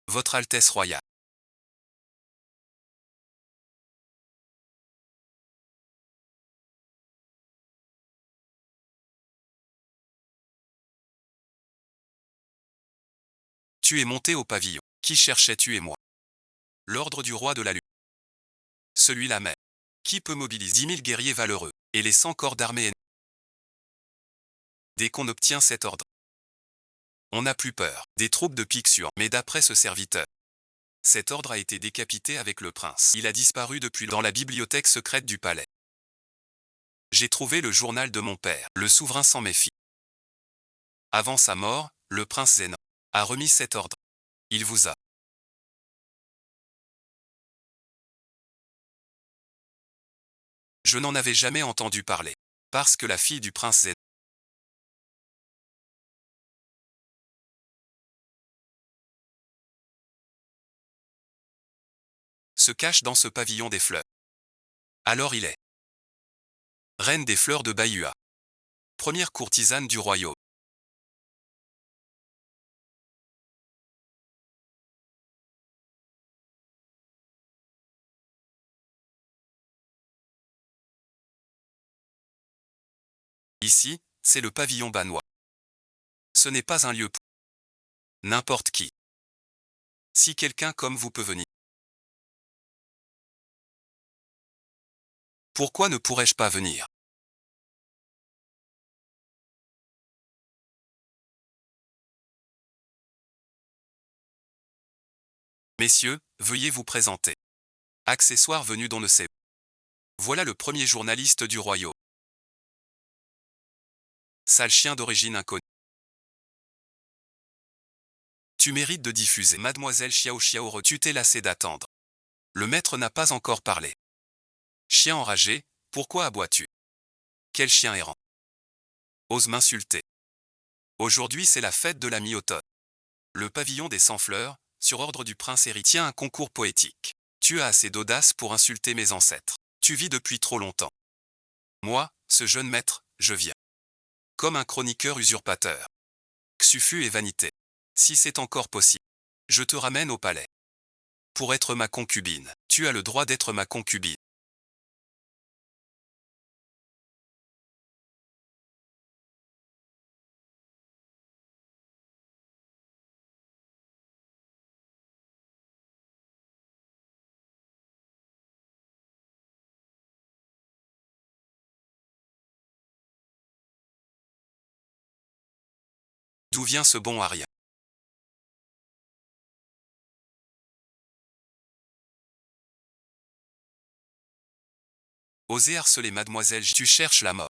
Votre Altesse Royale. Tu es monté au pavillon. Qui cherchait tuer-moi? L'ordre du roi de la lutte. Celui-là même. Qui peut mobiliser 10 000 guerriers valeureux et les 100 corps d'armée ennemis? Dès qu'on obtient cet ordre, on n'a plus peur des troupes de Pixian. Mais d'après ce serviteur, cet ordre a été décapité avec le prince. Il a disparu depuis dans la bibliothèque secrète du palais. J'ai trouvé le journal de mon père. Le souverain s'en méfie. Avant sa mort, le prince Zénan a remis cet ordre. Il vous a. Je n'en avais jamais entendu parler. Parce que la fille du prince Zénan se cache dans ce pavillon des fleurs. Alors il est reine des fleurs de Baiyua. Première courtisane du royaume. Ici, c'est le pavillon banois. Ce n'est pas un lieu pour n'importe qui. Si quelqu'un comme vous peut venir. Pourquoi ne pourrais-je pas venir? Messieurs, veuillez vous présenter. Accessoire venu d'on ne sait où. Voilà le premier journaliste du royaume. Sale chien d'origine inconnue. Tu mérites de diffuser. Mademoiselle Chiao Chiao, tu t'es lassé d'attendre. Le maître n'a pas encore parlé. Chien enragé, pourquoi aboies-tu? Quel chien errant. Ose m'insulter. Aujourd'hui c'est la fête de la mi-automne. Le pavillon des 100 fleurs, sur ordre du prince héritier, un concours poétique. Tu as assez d'audace pour insulter mes ancêtres. Tu vis depuis trop longtemps. Moi, ce jeune maître, je viens. Comme un chroniqueur usurpateur. Xuffu et vanité. Si c'est encore possible, je te ramène au palais. Pour être ma concubine, tu as le droit d'être ma concubine. D'où vient ce bon Aria? Osez harceler mademoiselle, tu cherches la mort.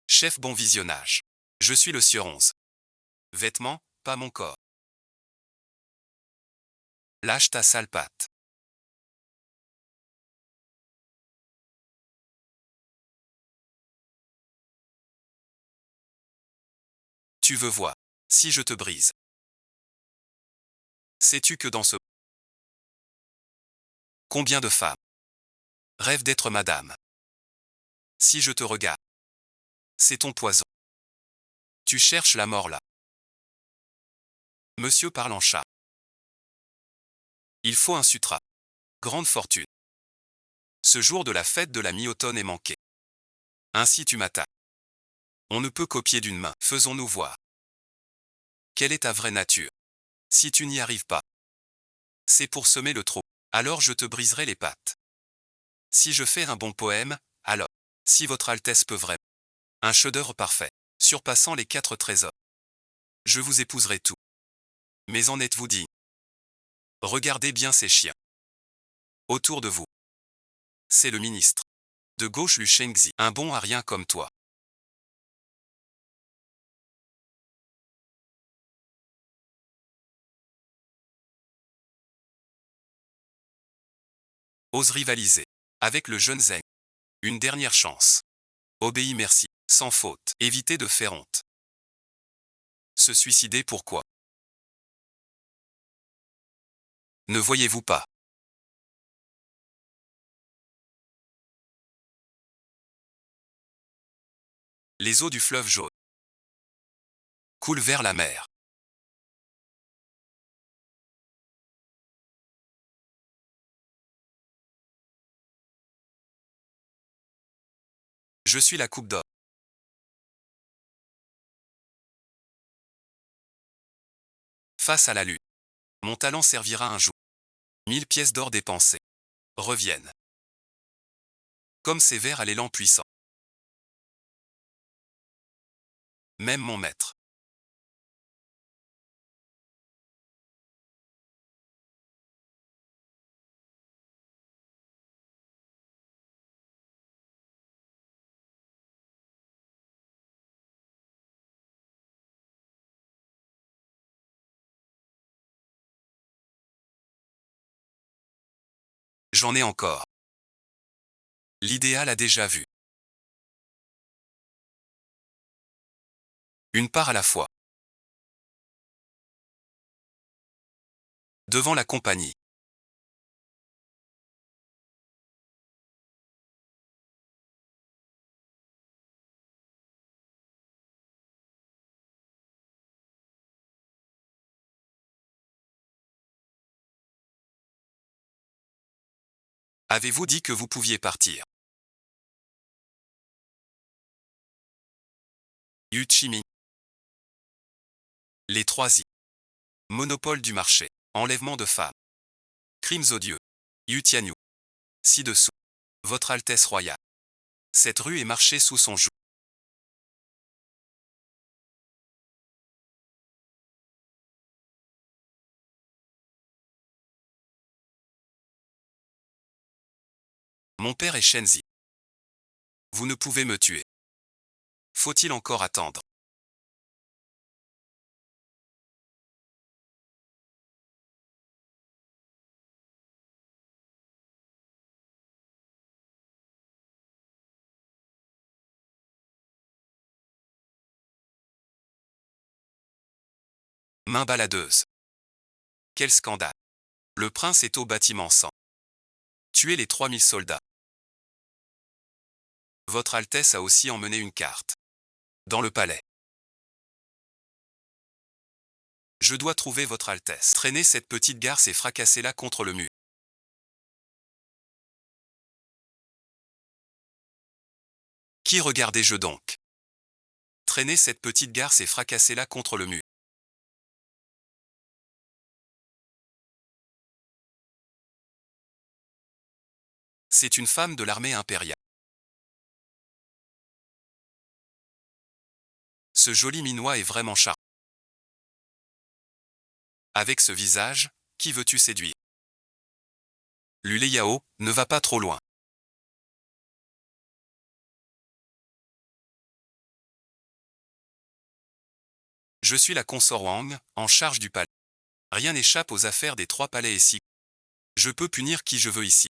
Chef, bon visionnage. Je suis le sieur 11. Vêtements, pas mon corps. Lâche ta sale patte. Tu veux voir. Si je te brise. Sais-tu que dans ce... Combien de femmes rêvent d'être madame? Si je te regarde. C'est ton poison. Tu cherches la mort là. Monsieur parle en chat. Il faut un sutra. Grande fortune. Ce jour de la fête de la mi-automne est manqué. Ainsi tu m'attaques. On ne peut copier d'une main. Faisons-nous voir. Quelle est ta vraie nature? Si tu n'y arrives pas, c'est pour semer le trou. Alors je te briserai les pattes. Si je fais un bon poème, alors, si votre Altesse peut vraiment, un chef-d'œuvre parfait, surpassant les 4 trésors, je vous épouserai tout. Mais en êtes-vous digne? Regardez bien ces chiens. Autour de vous. C'est le ministre. De gauche Lu Shengzi, un bon à rien comme toi. Ose rivaliser. Avec le jeune Zeng. Une dernière chance. Obéis merci. Sans faute. Évitez de faire honte. Se suicider pourquoi? Ne voyez-vous pas? Les eaux du fleuve jaune coulent vers la mer. Je suis la coupe d'or. Face à la lune. Mon talent servira un jour. 1000 pièces d'or dépensées reviennent. Comme ces vers à l'élan puissant. Même mon maître. J'en ai encore. L'idéal a déjà vu. Une part à la fois. Devant la compagnie. Avez-vous dit que vous pouviez partir? Yu Chiming. Les 3 I. Monopole du marché. Enlèvement de femmes. Crimes odieux. Yu Tianyu. Ci-dessous. Votre Altesse royale. Cette rue est marchée sous son joug. Mon père est Shenzi. Vous ne pouvez me tuer. Faut-il encore attendre? Main baladeuse. Quel scandale. Le prince est au bâtiment 100. Tuez les 3000 soldats. Votre Altesse a aussi emmené une carte. Dans le palais. Je dois trouver votre Altesse. Traînez cette petite garce et fracassez-la contre le mur. Qui regardez-je donc? Traînez cette petite garce et fracassez-la contre le mur. C'est une femme de l'armée impériale. Ce joli minois est vraiment charmant. Avec ce visage, qui veux-tu séduire? Lulé Yao, ne va pas trop loin. Je suis la consort Wang, en charge du palais. Rien n'échappe aux affaires des 3 palais ici. Je peux punir qui je veux ici.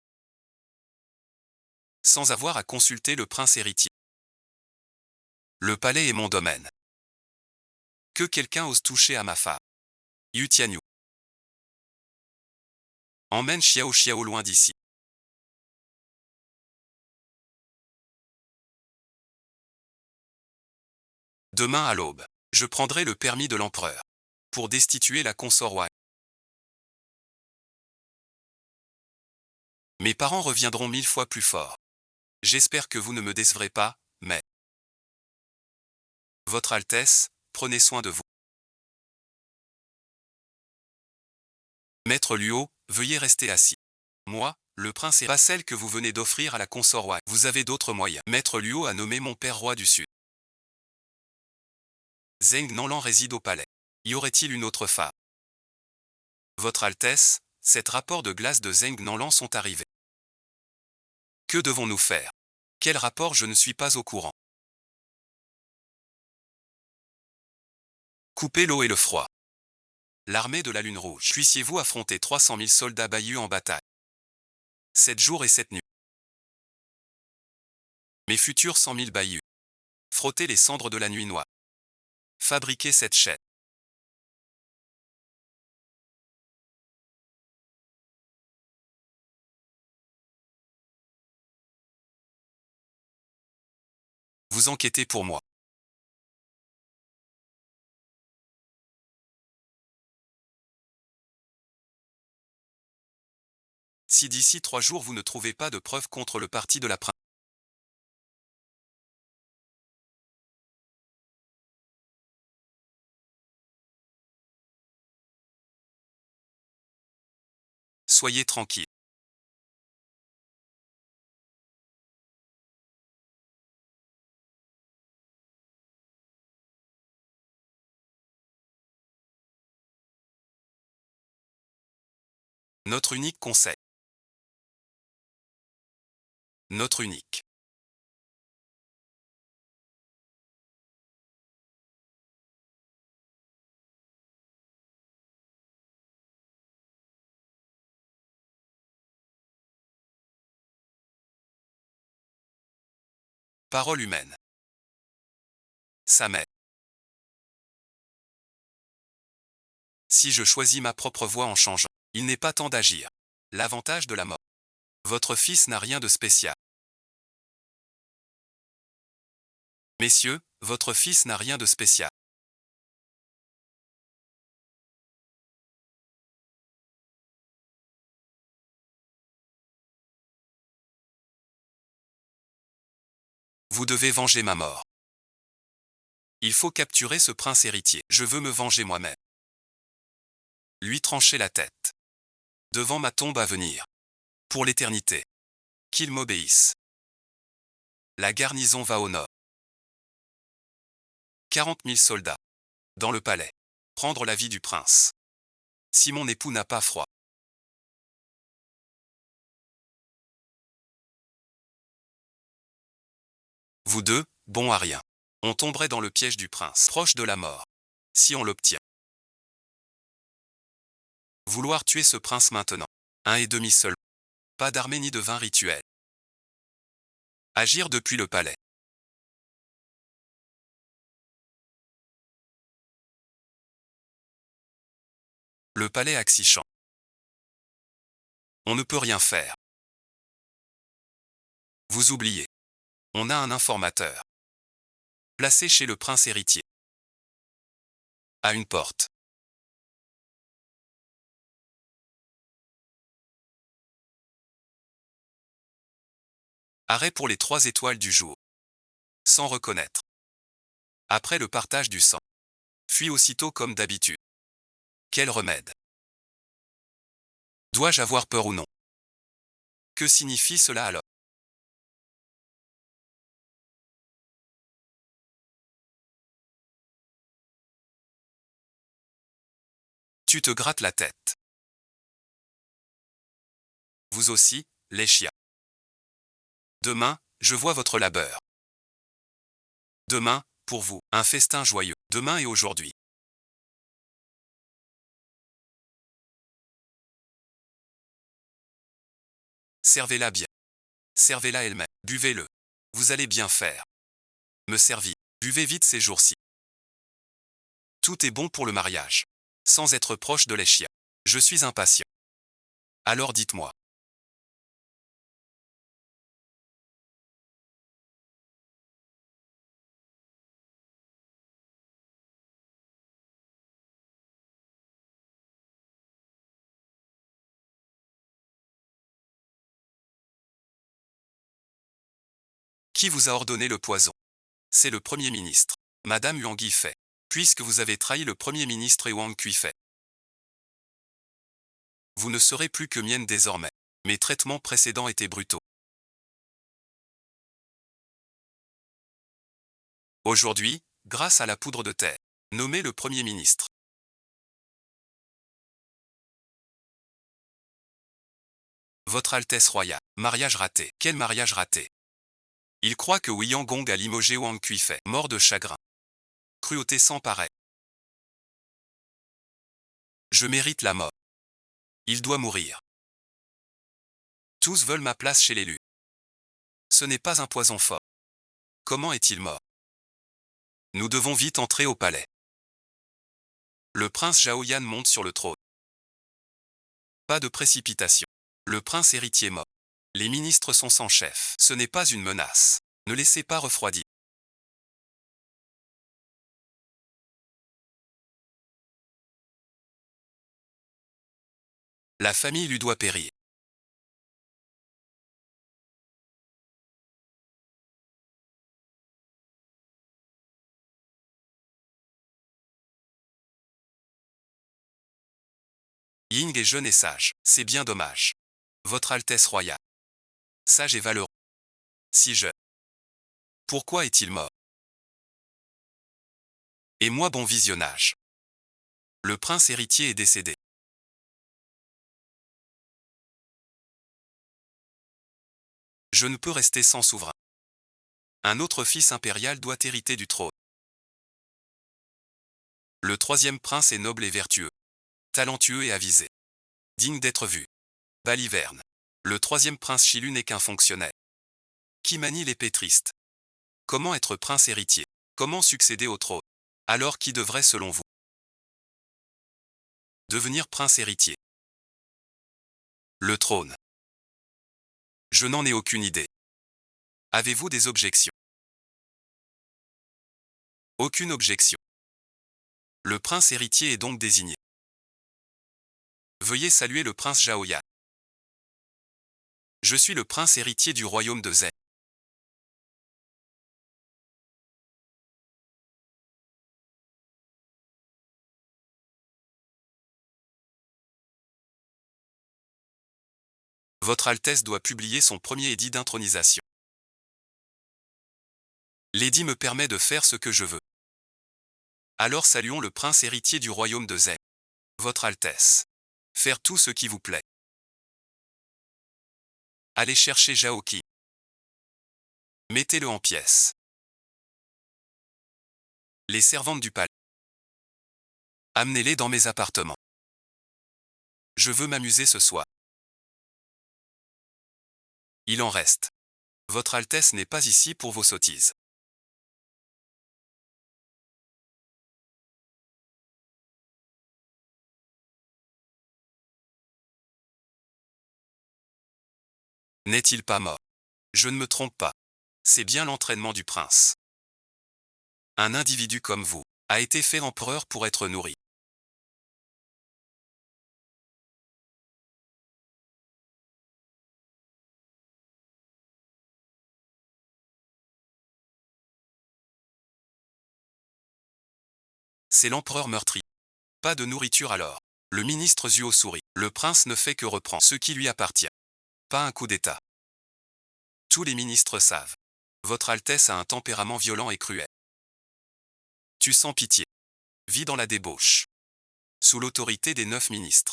Sans avoir à consulter le prince héritier. Le palais est mon domaine. Que quelqu'un ose toucher à ma femme. Yu Tianyu. Emmène Xiao Xiao loin d'ici. Demain à l'aube, je prendrai le permis de l'empereur. Pour destituer la consort Wang. Mes parents reviendront 1000 fois plus forts. J'espère que vous ne me décevrez pas, mais... Votre Altesse, prenez soin de vous. Maître Luo, veuillez rester assis. Moi, le prince est pas celle que vous venez d'offrir à la consort Wang. Vous avez d'autres moyens. Maître Luo a nommé mon père roi du Sud. Zheng Nanlan réside au palais. Y aurait-il une autre femme? Votre Altesse, 7 rapports de glace de Zheng Nanlan sont arrivés. Que devons-nous faire? Quel rapport? Je ne suis pas au courant. Coupez l'eau et le froid. L'armée de la Lune Rouge. Puissiez-vous affronter 300 000 soldats Bayu en bataille? 7 jours et 7 nuits. Mes futurs 100 000 Bayu. Frottez les cendres de la nuit noire. Fabriquez cette chaîne. Vous enquêtez pour moi. Si d'ici 3 jours vous ne trouvez pas de preuves contre le parti de la princesse, soyez tranquille. Notre unique conseil. Notre unique. Parole humaine. Ça m'aide. Si je choisis ma propre voie en changeant, il n'est pas temps d'agir. L'avantage de la mort. Votre fils n'a rien de spécial. Messieurs, votre fils n'a rien de spécial. Vous devez venger ma mort. Il faut capturer ce prince héritier. Je veux me venger moi-même. Lui trancher la tête. Devant ma tombe à venir. Pour l'éternité. Qu'il m'obéisse. La garnison va au nord. 40 000 soldats. Dans le palais. Prendre la vie du prince. Si mon époux n'a pas froid. Vous deux, bons à rien. On tomberait dans le piège du prince, proche de la mort. Si on l'obtient. Vouloir tuer ce prince maintenant. 1,5 seul. Pas d'armée ni de vin rituel. Agir depuis le palais. Le palais Axichan. On ne peut rien faire. Vous oubliez. On a un informateur. Placé chez le prince héritier. À une porte. Arrêt pour les 3 étoiles du jour. Sans reconnaître. Après le partage du sang. Fuis aussitôt comme d'habitude. Quel remède? Dois-je avoir peur ou non? Que signifie cela alors? Tu te grattes la tête. Vous aussi, les chiens. Demain, je vois votre labeur. Demain, pour vous, un festin joyeux. Demain et aujourd'hui. Servez-la bien. Servez-la elle-même. Buvez-le. Vous allez bien faire. Me servir. Buvez vite ces jours-ci. Tout est bon pour le mariage. Sans être proche de l'échia. Je suis impatient. Alors dites-moi. Qui vous a ordonné le poison? C'est le Premier ministre. Madame Huang Yifei. Puisque vous avez trahi le Premier ministre et Wang Kuifei. Vous ne serez plus que mienne désormais. Mes traitements précédents étaient brutaux. Aujourd'hui, grâce à la poudre de terre, nommé le Premier ministre. Votre Altesse royale. Mariage raté. Quel mariage raté? Il croit que Wiyang Gong a limogé Wang Kuifei. Mort de chagrin. Cruauté sans pareil. Je mérite la mort. Il doit mourir. Tous veulent ma place chez l'élu. Ce n'est pas un poison fort. Comment est-il mort? Nous devons vite entrer au palais. Le prince Zhaoyan monte sur le trône. Pas de précipitation. Le prince héritier mort. Les ministres sont sans chef. Ce n'est pas une menace. Ne laissez pas refroidir. La famille lui doit périr. Ying est jeune et sage. C'est bien dommage. Votre Altesse royale. Sage et valeureux. Si jeune. Pourquoi est-il mort? Et moi bon visionnage. Le prince héritier est décédé. Je ne peux rester sans souverain. Un autre fils impérial doit hériter du trône. Le troisième prince est noble et vertueux. Talentueux et avisé. Digne d'être vu. Baliverne. Le troisième prince Chilu n'est qu'un fonctionnaire. Qui manie l'épée triste. Comment être prince héritier? Comment succéder au trône? Alors qui devrait selon vous devenir prince héritier? Le trône. Je n'en ai aucune idée. Avez-vous des objections? Aucune objection. Le prince héritier est donc désigné. Veuillez saluer le prince Zhaoyan. Je suis le prince héritier du royaume de Zheng. Votre Altesse doit publier son premier édit d'intronisation. L'édit me permet de faire ce que je veux. Alors saluons le prince héritier du royaume de Zheng. Votre Altesse. Faire tout ce qui vous plaît. Allez chercher Zhao Qi. Mettez-le en pièces. Les servantes du palais. Amenez-les dans mes appartements. Je veux m'amuser ce soir. Il en reste. Votre Altesse n'est pas ici pour vos sottises. N'est-il pas mort? Je ne me trompe pas. C'est bien l'entraînement du prince. Un individu comme vous a été fait empereur pour être nourri. C'est l'empereur meurtri. Pas de nourriture alors. Le ministre Zuo sourit. Le prince ne fait que reprendre ce qui lui appartient. Pas un coup d'État. Tous les ministres savent. Votre Altesse a un tempérament violent et cruel. Tu sens pitié. Vis dans la débauche. Sous l'autorité des 9 ministres.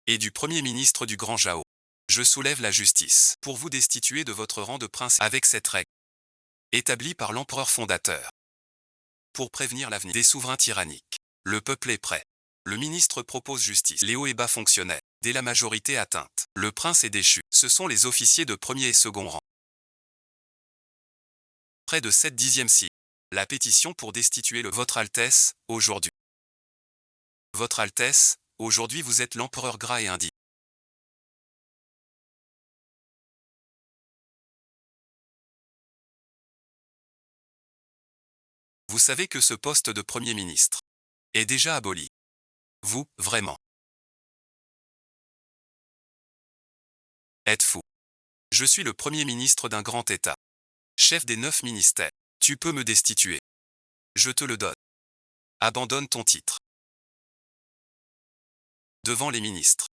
Et du premier ministre du Grand Jao. Je soulève la justice pour vous destituer de votre rang de prince avec cette règle. Établie par l'empereur fondateur. Pour prévenir l'avenir des souverains tyranniques. Le peuple est prêt. Le ministre propose justice. Les hauts et bas fonctionnaires. Dès la majorité atteinte. Le prince est déchu. Ce sont les officiers de premier et second rang. Près de 7/10 signe. La pétition pour destituer Votre Altesse, aujourd'hui. Votre Altesse, aujourd'hui vous êtes l'empereur gras et indigne. Vous savez que ce poste de Premier ministre est déjà aboli. Vous, vraiment, êtes fou. Je suis le Premier ministre d'un grand État. Chef des 9 ministères. Tu peux me destituer. Je te le donne. Abandonne ton titre. Devant les ministres.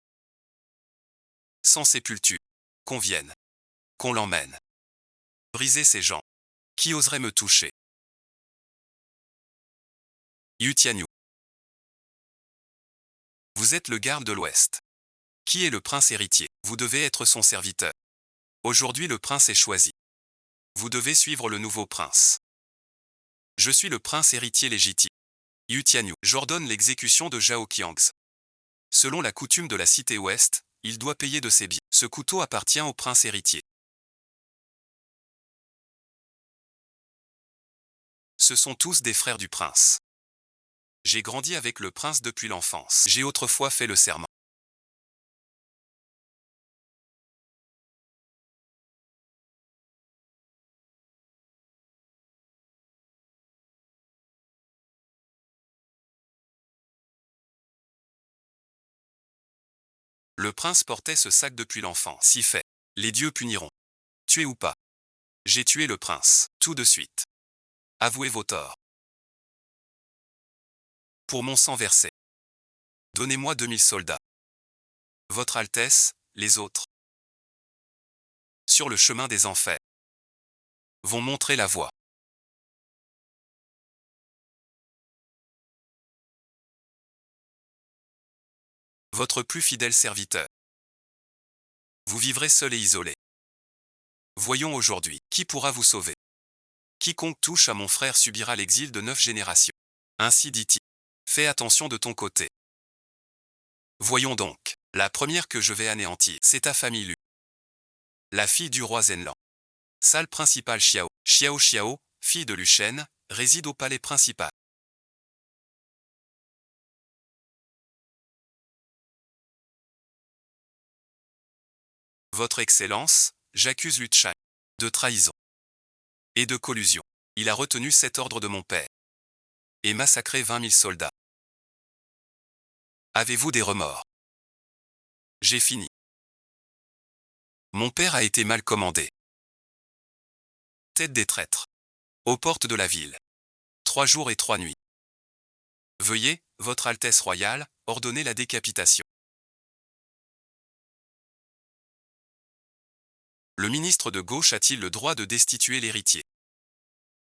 Sans sépulture. Qu'on vienne. Qu'on l'emmène. Briser ces gens. Qui oserait me toucher? Yu Tianyu. Vous êtes le garde de l'Ouest. Qui est le prince héritier? Vous devez être son serviteur. Aujourd'hui le prince est choisi. Vous devez suivre le nouveau prince. Je suis le prince héritier légitime. Yu Tianyu. J'ordonne l'exécution de Zhao Qiangzi. Selon la coutume de la cité ouest, il doit payer de ses biens. Ce couteau appartient au prince héritier. Ce sont tous des frères du prince. J'ai grandi avec le prince depuis l'enfance. J'ai autrefois fait le serment. Le prince portait ce sac depuis l'enfance. Si fait. Les dieux puniront. Tué ou pas. J'ai tué le prince. Tout de suite. Avouez vos torts. Pour mon sang versé. Donnez-moi 2000 soldats. Votre Altesse, les autres. Sur le chemin des enfers. Vont montrer la voie. Votre plus fidèle serviteur. Vous vivrez seul et isolé. Voyons aujourd'hui, qui pourra vous sauver? Quiconque touche à mon frère subira l'exil de 9 générations. Ainsi dit-il. Fais attention de ton côté. Voyons donc. La première que je vais anéantir, c'est ta famille Lu. La fille du roi Zenlan. Salle principale Xiao. Xiao, fille de Lu Shen, réside au palais principal. Votre Excellence, j'accuse Lu Shan de trahison et de collusion. Il a retenu cet ordre de mon père et massacré 20 000 soldats. Avez-vous des remords? J'ai fini. Mon père a été mal commandé. Tête des traîtres. Aux portes de la ville. 3 jours et 3 nuits. Veuillez, Votre Altesse royale, ordonner la décapitation. Le ministre de gauche a-t-il le droit de destituer l'héritier?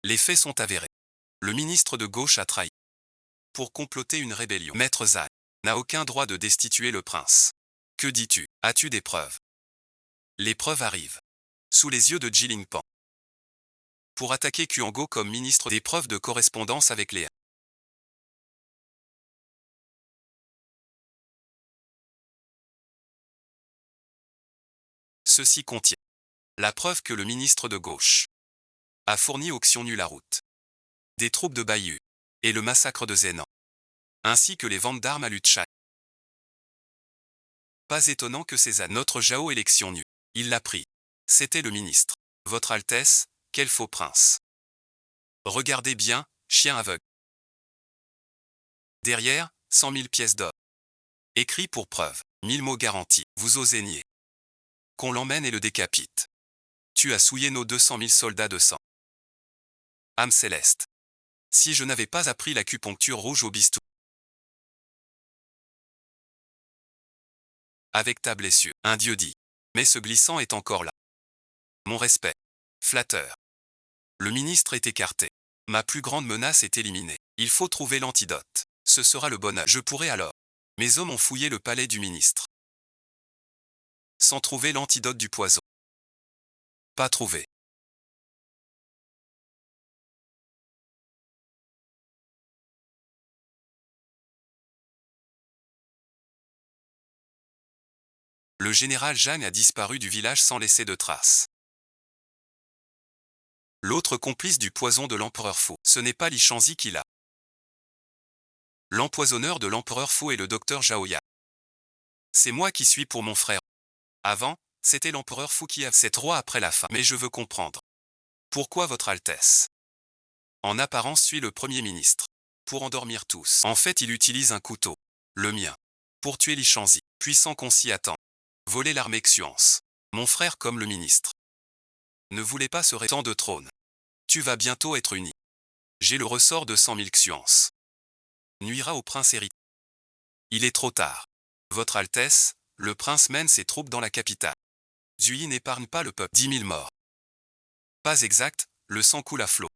Les faits sont avérés. Le ministre de gauche a trahi. Pour comploter une rébellion. Maître Zhang n'a aucun droit de destituer le prince. Que dis-tu? As-tu des preuves? Les preuves arrivent. Sous les yeux de Jilin Pan. Pour attaquer Qiango comme ministre, des preuves de correspondance avec Léa. Ceci contient la preuve que le ministre de gauche a fourni au Xiongnu la route des troupes de Baiyue et le massacre de Zhénan, ainsi que les ventes d'armes à Luchan. Pas étonnant que César, notre Zhao et les Xiongnu, il l'a pris. C'était le ministre. Votre Altesse, quel faux prince. Regardez bien, chien aveugle. Derrière, 100 000 pièces d'or. Écrit pour preuve, 1000 mots garantis, vous osez nier. Qu'on l'emmène et le décapite. Tu as souillé nos 200 000 soldats de sang. Âme céleste. Si je n'avais pas appris l'acupuncture rouge au bistou. Avec ta blessure, un dieu dit. Mais ce glissant est encore là. Mon respect. Flatteur. Le ministre est écarté. Ma plus grande menace est éliminée. Il faut trouver l'antidote. Ce sera le bonheur. Je pourrai alors. Mes hommes ont fouillé le palais du ministre. Sans trouver l'antidote du poison. Pas trouvé. Le général Zhang a disparu du village sans laisser de traces. L'autre complice du poison de l'empereur Fu, ce n'est pas Li Shangzi qui l'a. L'empoisonneur de l'empereur Fu est le docteur Zhao-Yan. C'est moi qui suis pour mon frère. Avant, c'était l'empereur Fu qui a 7 rois après la fin. Mais je veux comprendre. Pourquoi votre Altesse, en apparence, suit le Premier ministre. Pour endormir tous. En fait, il utilise un couteau. Le mien. Pour tuer Li Shangzi. Puissant qu'on s'y attend. Voler l'armée Xuance. Mon frère comme le ministre. Ne voulait pas se tant de trône. Tu vas bientôt être uni. J'ai le ressort de 100 000 Xuance. Nuira au prince héritier. Il est trop tard. Votre Altesse, le prince mène ses troupes dans la capitale. Zui n'épargne pas le peuple. 10 000 morts. Pas exact, le sang coule à flot.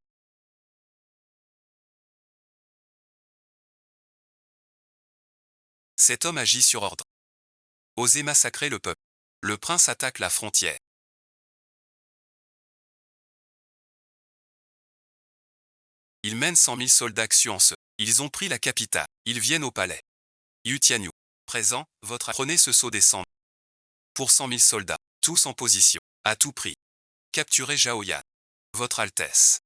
Cet homme agit sur ordre. Osez massacrer le peuple. Le prince attaque la frontière. Il mène 100 000 soldats Xuance. Ils ont pris la capitale. Ils viennent au palais. Yu Tianyu. Présent, votre prenez ce saut descendre. Pour 100 000 soldats, tous en position. À tout prix. Capturez Zhao Yan. Votre Altesse.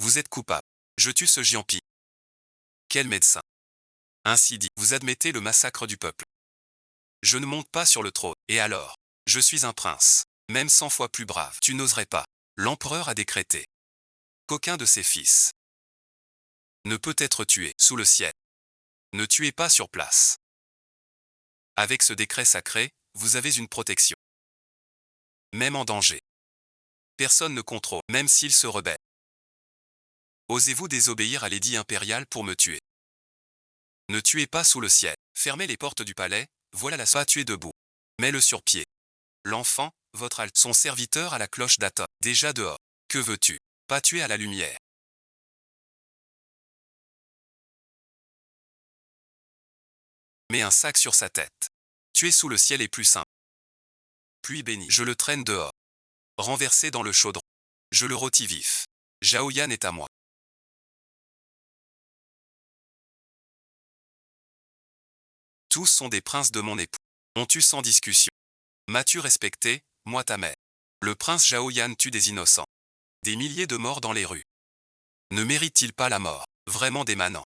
Vous êtes coupable. Je tue ce Jiampi. Quel médecin. Ainsi dit, vous admettez le massacre du peuple. Je ne monte pas sur le trône. Et alors? Je suis un prince. Même 100 fois plus brave. Tu n'oserais pas. L'empereur a décrété qu'aucun de ses fils ne peut être tué sous le ciel. Ne tuez pas sur place. Avec ce décret sacré, vous avez une protection. Même en danger. Personne ne contrôle, même s'il se rebelle. Osez-vous désobéir à l'édit impérial pour me tuer? Ne tuez pas sous le ciel. Fermez les portes du palais, voilà la pas tuer debout. Mets-le sur pied. L'enfant, votre alt, son serviteur à la cloche d'Aton, déjà dehors. Que veux-tu? Pas tuer à la lumière. Mets un sac sur sa tête. Tuer sous le ciel est plus simple. Puis béni, je le traîne dehors. Renversé dans le chaudron. Je le rôtis vif. Zhao Yan est à moi. Tous sont des princes de mon époux. On tue sans discussion. M'as-tu respecté, moi ta mère? Le prince Zhao Yan tue des innocents. Des milliers de morts dans les rues. Ne mérite-t-il pas la mort, vraiment démanant?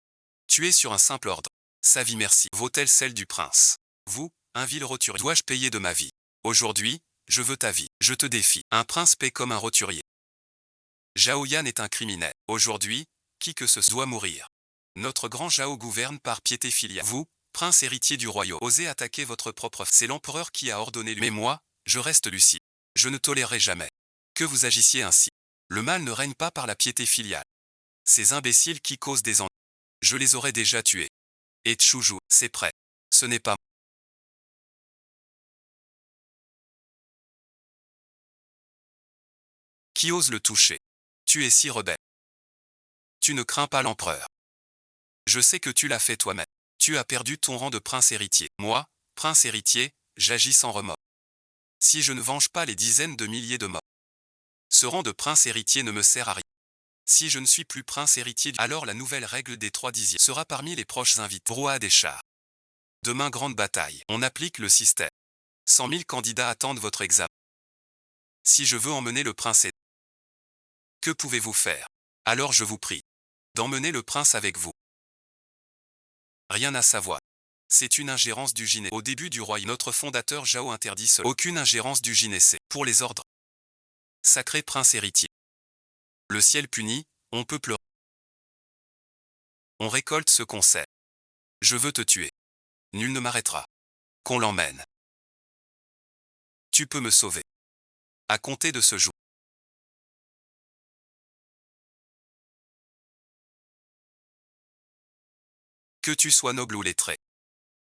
Tué sur un simple ordre. Sa vie merci vaut-elle celle du prince? Vous, un vil roturier, dois-je payer de ma vie? Aujourd'hui, je veux ta vie, je te défie. Un prince paie comme un roturier. Zhao Yan est un criminel. Aujourd'hui, qui que ce soit doit mourir. Notre grand Zhao gouverne par piété filiale. Vous, prince héritier du royaume, osez attaquer votre propre. C'est l'empereur qui a ordonné. Mais moi, je reste lucide. Je ne tolérerai jamais que vous agissiez ainsi. Le mal ne règne pas par la piété filiale. Ces imbéciles qui causent des ennuis, je les aurais déjà tués. Et Tchoujou, c'est prêt. Ce n'est pas. Qui ose le toucher? Tu es si rebelle. Tu ne crains pas l'empereur. Je sais que tu l'as fait toi-même. Tu as perdu ton rang de prince héritier. Moi, prince héritier, j'agis sans remords. Si je ne venge pas les dizaines de milliers de morts, ce rang de prince héritier ne me sert à rien. Si je ne suis plus prince héritier, alors la nouvelle règle des 3/10 sera parmi les proches invités. Brouhaha des chars. Demain grande bataille. On applique le système. 100 000 candidats attendent votre examen. Si je veux emmener le prince, que pouvez-vous faire? Alors je vous prie d'emmener le prince avec vous. Rien à savoir. C'est une ingérence du Gynécée. Au début du royaume, notre fondateur Jao interdit cela. Aucune ingérence du Gynécée. Pour les ordres. Sacré prince héritier. Le ciel punit, on peut pleurer. On récolte ce qu'on sait. Je veux te tuer. Nul ne m'arrêtera. Qu'on l'emmène. Tu peux me sauver. À compter de ce jour. Que tu sois noble ou lettré.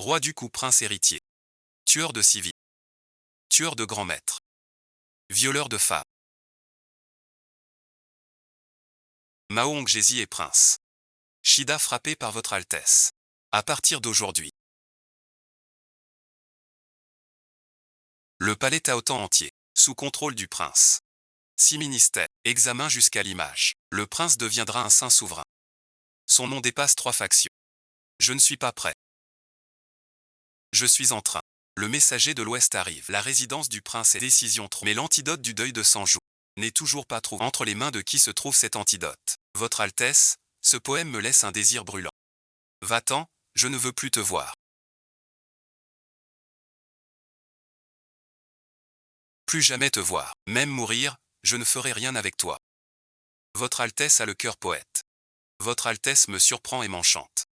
Roi du coup prince héritier. Tueur de civils. Tueur de grands maîtres. Violeur de femmes. Mao Ngési est prince. Shida frappé par votre Altesse. À partir d'aujourd'hui. Le palais Taotan entier, sous contrôle du prince. 6 ministères, examen jusqu'à l'image. Le prince deviendra un saint souverain. Son nom dépasse 3 factions. Je ne suis pas prêt. Je suis en train. Le messager de l'Ouest arrive. La résidence du prince est décision trop. Mais l'antidote du deuil de 100 jours n'est toujours pas trouvé. Entre les mains de qui se trouve cet antidote? Votre Altesse, ce poème me laisse un désir brûlant. Va-t'en, je ne veux plus te voir. Plus jamais te voir. Même mourir, je ne ferai rien avec toi. Votre Altesse a le cœur poète. Votre Altesse me surprend et m'enchante.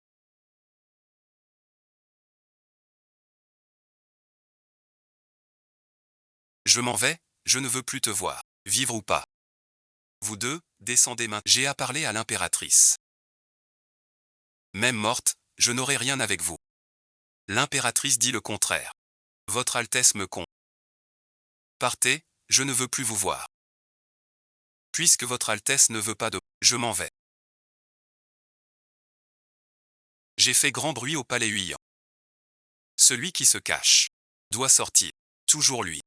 Je m'en vais, je ne veux plus te voir. Vivre ou pas. Vous deux, descendez maintenant. J'ai à parler à l'impératrice. Même morte, je n'aurai rien avec vous. L'impératrice dit le contraire. Votre Altesse me con. Partez, je ne veux plus vous voir. Puisque votre Altesse ne veut pas de... Je m'en vais. J'ai fait grand bruit au palais Huillan. Celui qui se cache doit sortir. Toujours lui.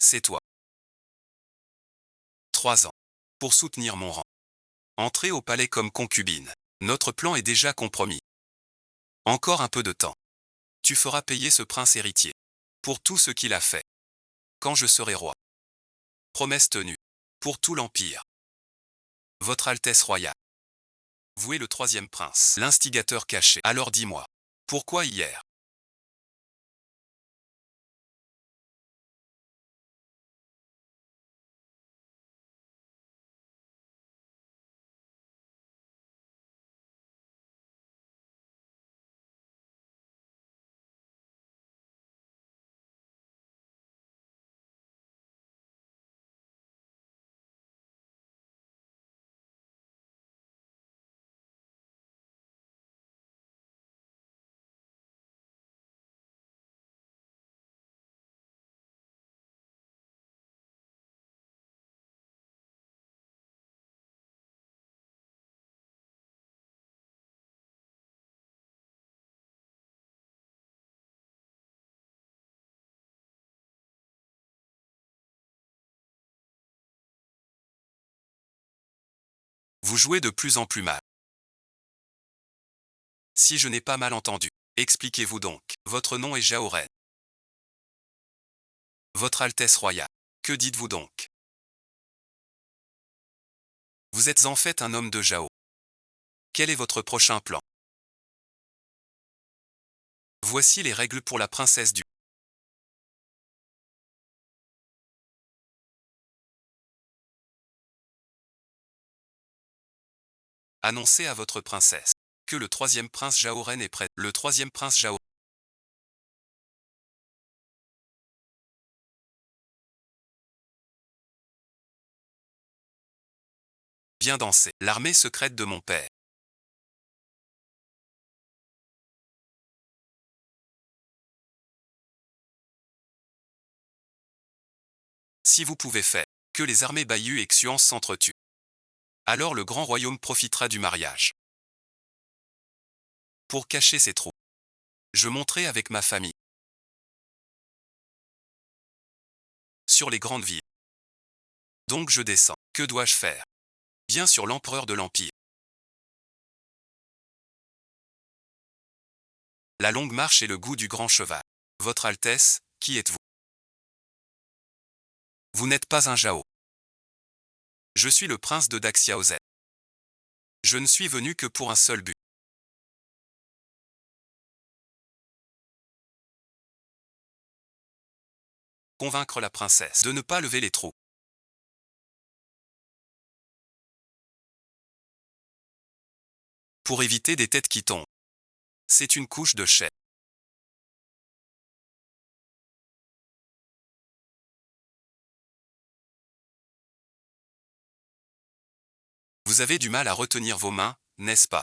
C'est toi. 3 ans. Pour soutenir mon rang. Entrez au palais comme concubine. Notre plan est déjà compromis. Encore un peu de temps. Tu feras payer ce prince héritier. Pour tout ce qu'il a fait. Quand je serai roi. Promesse tenue. Pour tout l'Empire. Votre Altesse royale. Vous êtes le 3e prince. L'instigateur caché. Alors dis-moi. Pourquoi hier? Vous jouez de plus en plus mal. Si je n'ai pas mal entendu, expliquez-vous donc. Votre nom est Jaoren. Votre Altesse royale. Que dites-vous donc? Vous êtes en fait un homme de Jao. Quel est votre prochain plan? Voici les règles pour la princesse du... Annoncez à votre princesse que le 3e prince Jaoren est prêt. Le 3e prince Jao. Bien dansé. L'armée secrète de mon père. Si vous pouvez faire Que les armées Bayu et Xuan s'entretuent. Alors le grand royaume profitera du mariage. Pour cacher ses troupes, je monterai avec ma famille sur les grandes villes. Donc je descends. Que dois-je faire? Bien sûr l'empereur de l'Empire. La longue marche et le goût du grand cheval. Votre Altesse, qui êtes-vous? Vous n'êtes pas un Jao. Je suis le prince de Daxiaozen. Je ne suis venu que pour un seul but. Convaincre la princesse de ne pas lever les troupes. Pour éviter des têtes qui tombent. C'est une couche de chair. Vous avez du mal à retenir vos mains, n'est-ce pas?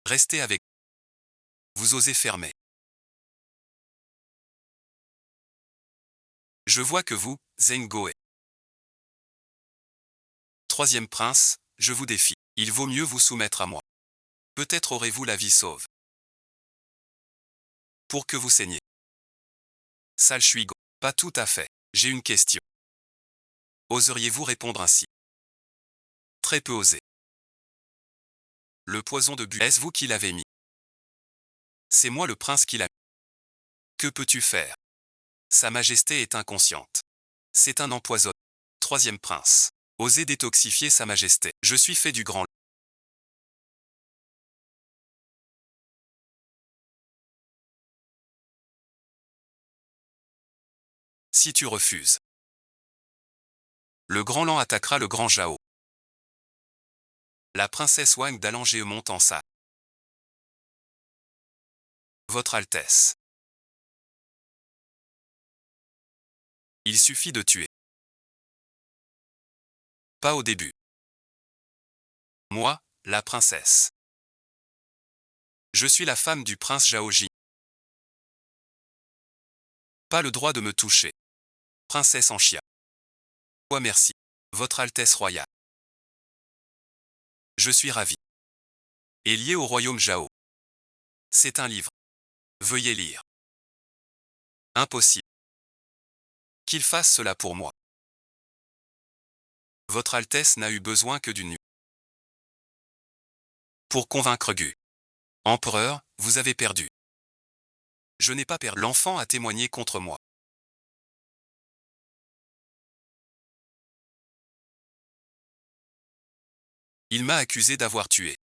Restez avec. Vous osez fermer. Je vois que vous, Zenggoe. Troisième prince, je vous défie. Il vaut mieux vous soumettre à moi. Peut-être aurez-vous la vie sauve. Pour que vous saigniez. Salchuigo. Pas tout à fait. J'ai une question. Oseriez-vous répondre ainsi? Très peu osé. Le poison de Bu. Est-ce vous qui l'avez mis? C'est moi le prince qui l'a mis. Que peux-tu faire? Sa Majesté est inconsciente. C'est un empoisonnement. Troisième prince. Osez détoxifier Sa Majesté. Je suis fait du grand. Si tu refuses. Le grand Lan attaquera le grand Jao. La princesse Wang d'Alangée monte en salle. Votre Altesse. Il suffit de tuer. Pas au début. Moi, la princesse. Je suis la femme du prince Zhaoji. Pas le droit de me toucher. Princesse en chien. Ouais, merci. Votre Altesse royale. Je suis ravi. Et lié au royaume Zhao. C'est un livre. Veuillez lire. Impossible. Qu'il fasse cela pour moi. Votre Altesse n'a eu besoin que d'une nuit. Pour convaincre Gu. Empereur, vous avez perdu. Je n'ai pas perdu. L'enfant a témoigné contre moi. Il m'a accusé d'avoir tué.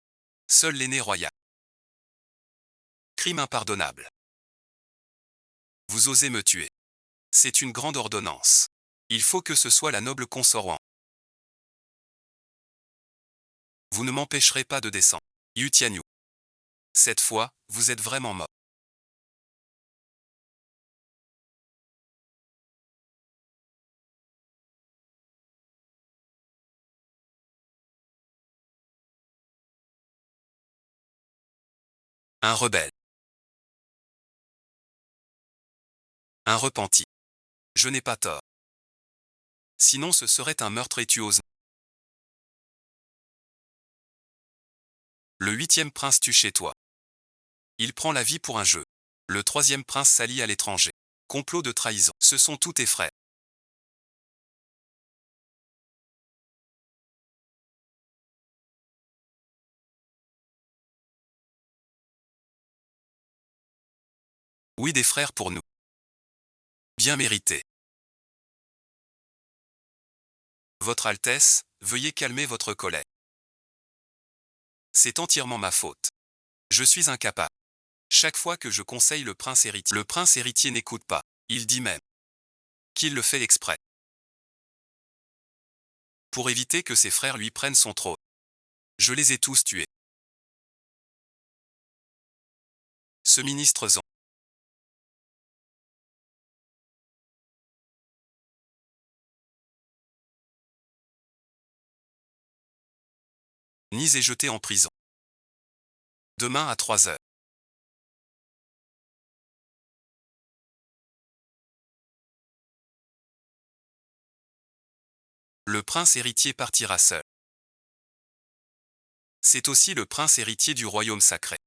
Seul l'aîné royal. Crime impardonnable. Vous osez me tuer. C'est une grande ordonnance. Il faut que ce soit la noble consort Wang. Vous ne m'empêcherez pas de descendre. Yu Tianyu. Cette fois, vous êtes vraiment mort. Un rebelle. Un repenti. Je n'ai pas tort. Sinon ce serait un meurtre et tu oses. Le huitième prince tue chez toi. Il prend la vie pour un jeu. Le troisième prince s'allie à l'étranger. Complot de trahison. Ce sont tous tes frères. Oui, des frères pour nous. Bien mérité. Votre Altesse, veuillez calmer votre colère. C'est entièrement ma faute. Je suis incapable. Chaque fois que je conseille le prince héritier n'écoute pas. Il dit même qu'il le fait exprès. Pour éviter que ses frères lui prennent son trône. Je les ai tous tués. Ce ministre Zan. Nis est jeté en prison. Demain à 3 heures. Le prince héritier partira seul. C'est aussi le prince héritier du royaume sacré.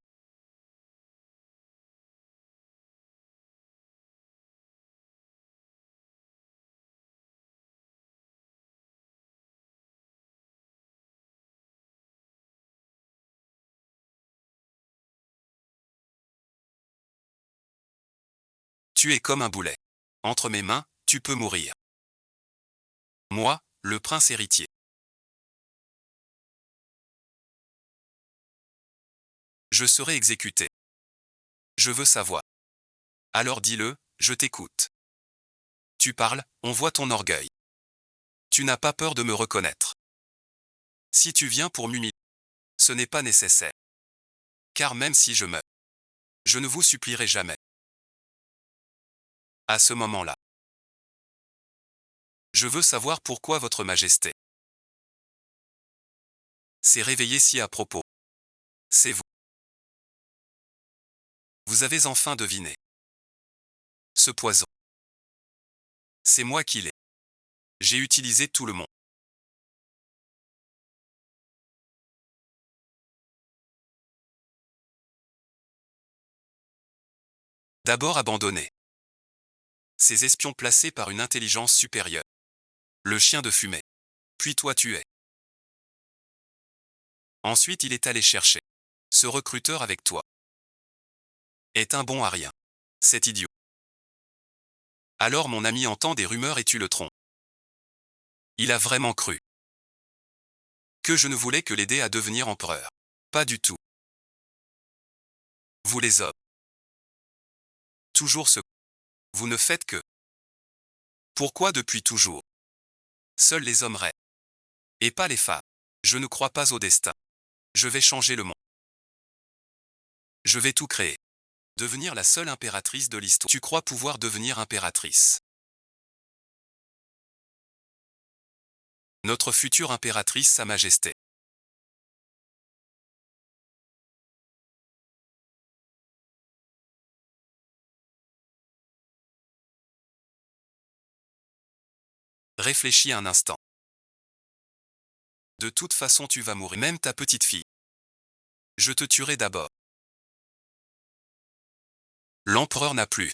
Tu es comme un boulet. Entre mes mains, tu peux mourir. Moi, le prince héritier. Je serai exécuté. Je veux savoir. Alors dis-le, je t'écoute. Tu parles, on voit ton orgueil. Tu n'as pas peur de me reconnaître. Si tu viens pour m'humilier, ce n'est pas nécessaire. Car même si je meurs, je ne vous supplierai jamais. À ce moment-là, je veux savoir pourquoi votre majesté s'est réveillée si à propos. C'est vous. Vous avez enfin deviné. Ce poison. C'est moi qui l'ai. J'ai utilisé tout le monde. D'abord abandonné. Ces espions placés par une intelligence supérieure. Le chien de fumée. Puis toi tu es. Ensuite il est allé chercher. Ce recruteur avec toi. Est un bon à rien. C'est idiot. Alors mon ami entend des rumeurs et tu le trompes. Il a vraiment cru que je ne voulais que l'aider à devenir empereur. Pas du tout. Vous les hommes. Toujours ce. Vous ne faites que. Pourquoi depuis toujours? Seuls les hommes rêvent. Et pas les femmes. Je ne crois pas au destin. Je vais changer le monde. Je vais tout créer. Devenir la seule impératrice de l'histoire. Tu crois pouvoir devenir impératrice? Notre future impératrice, Sa Majesté. Réfléchis un instant. De toute façon tu vas mourir. Même ta petite fille. Je te tuerai d'abord. L'empereur n'a plus.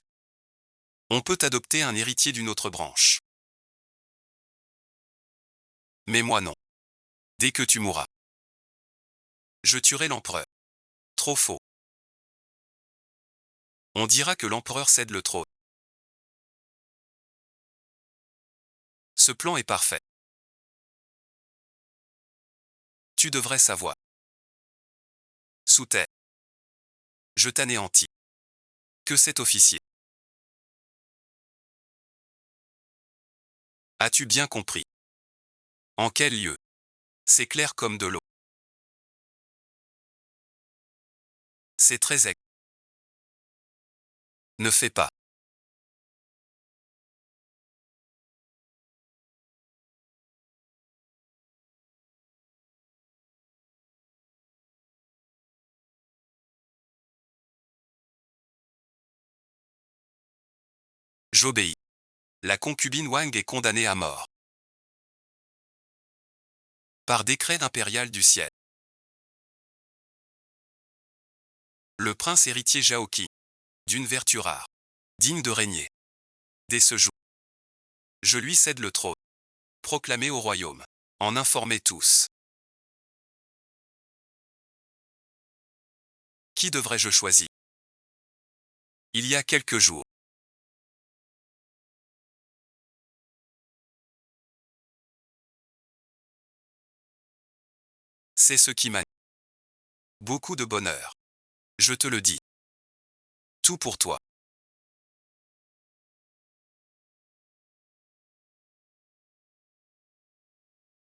On peut adopter un héritier d'une autre branche. Mais moi non. Dès que tu mourras, je tuerai l'empereur. Trop faux. On dira que l'empereur cède le trône. Ce plan est parfait. Tu devrais savoir. Sous terre. Je t'anéantis. Que cet officier. As-tu bien compris? En quel lieu? C'est clair comme de l'eau. C'est très exact. Ne fais pas. J'obéis. La concubine Wang est condamnée à mort. Par décret impérial du ciel. Le prince héritier Zhao Qi. D'une vertu rare. Digne de régner. Dès ce jour. Je lui cède le trône. Proclamé au royaume. En informer tous. Qui devrais-je choisir? Il y a quelques jours. C'est ce qui m'a. Beaucoup de bonheur. Je te le dis. Tout pour toi.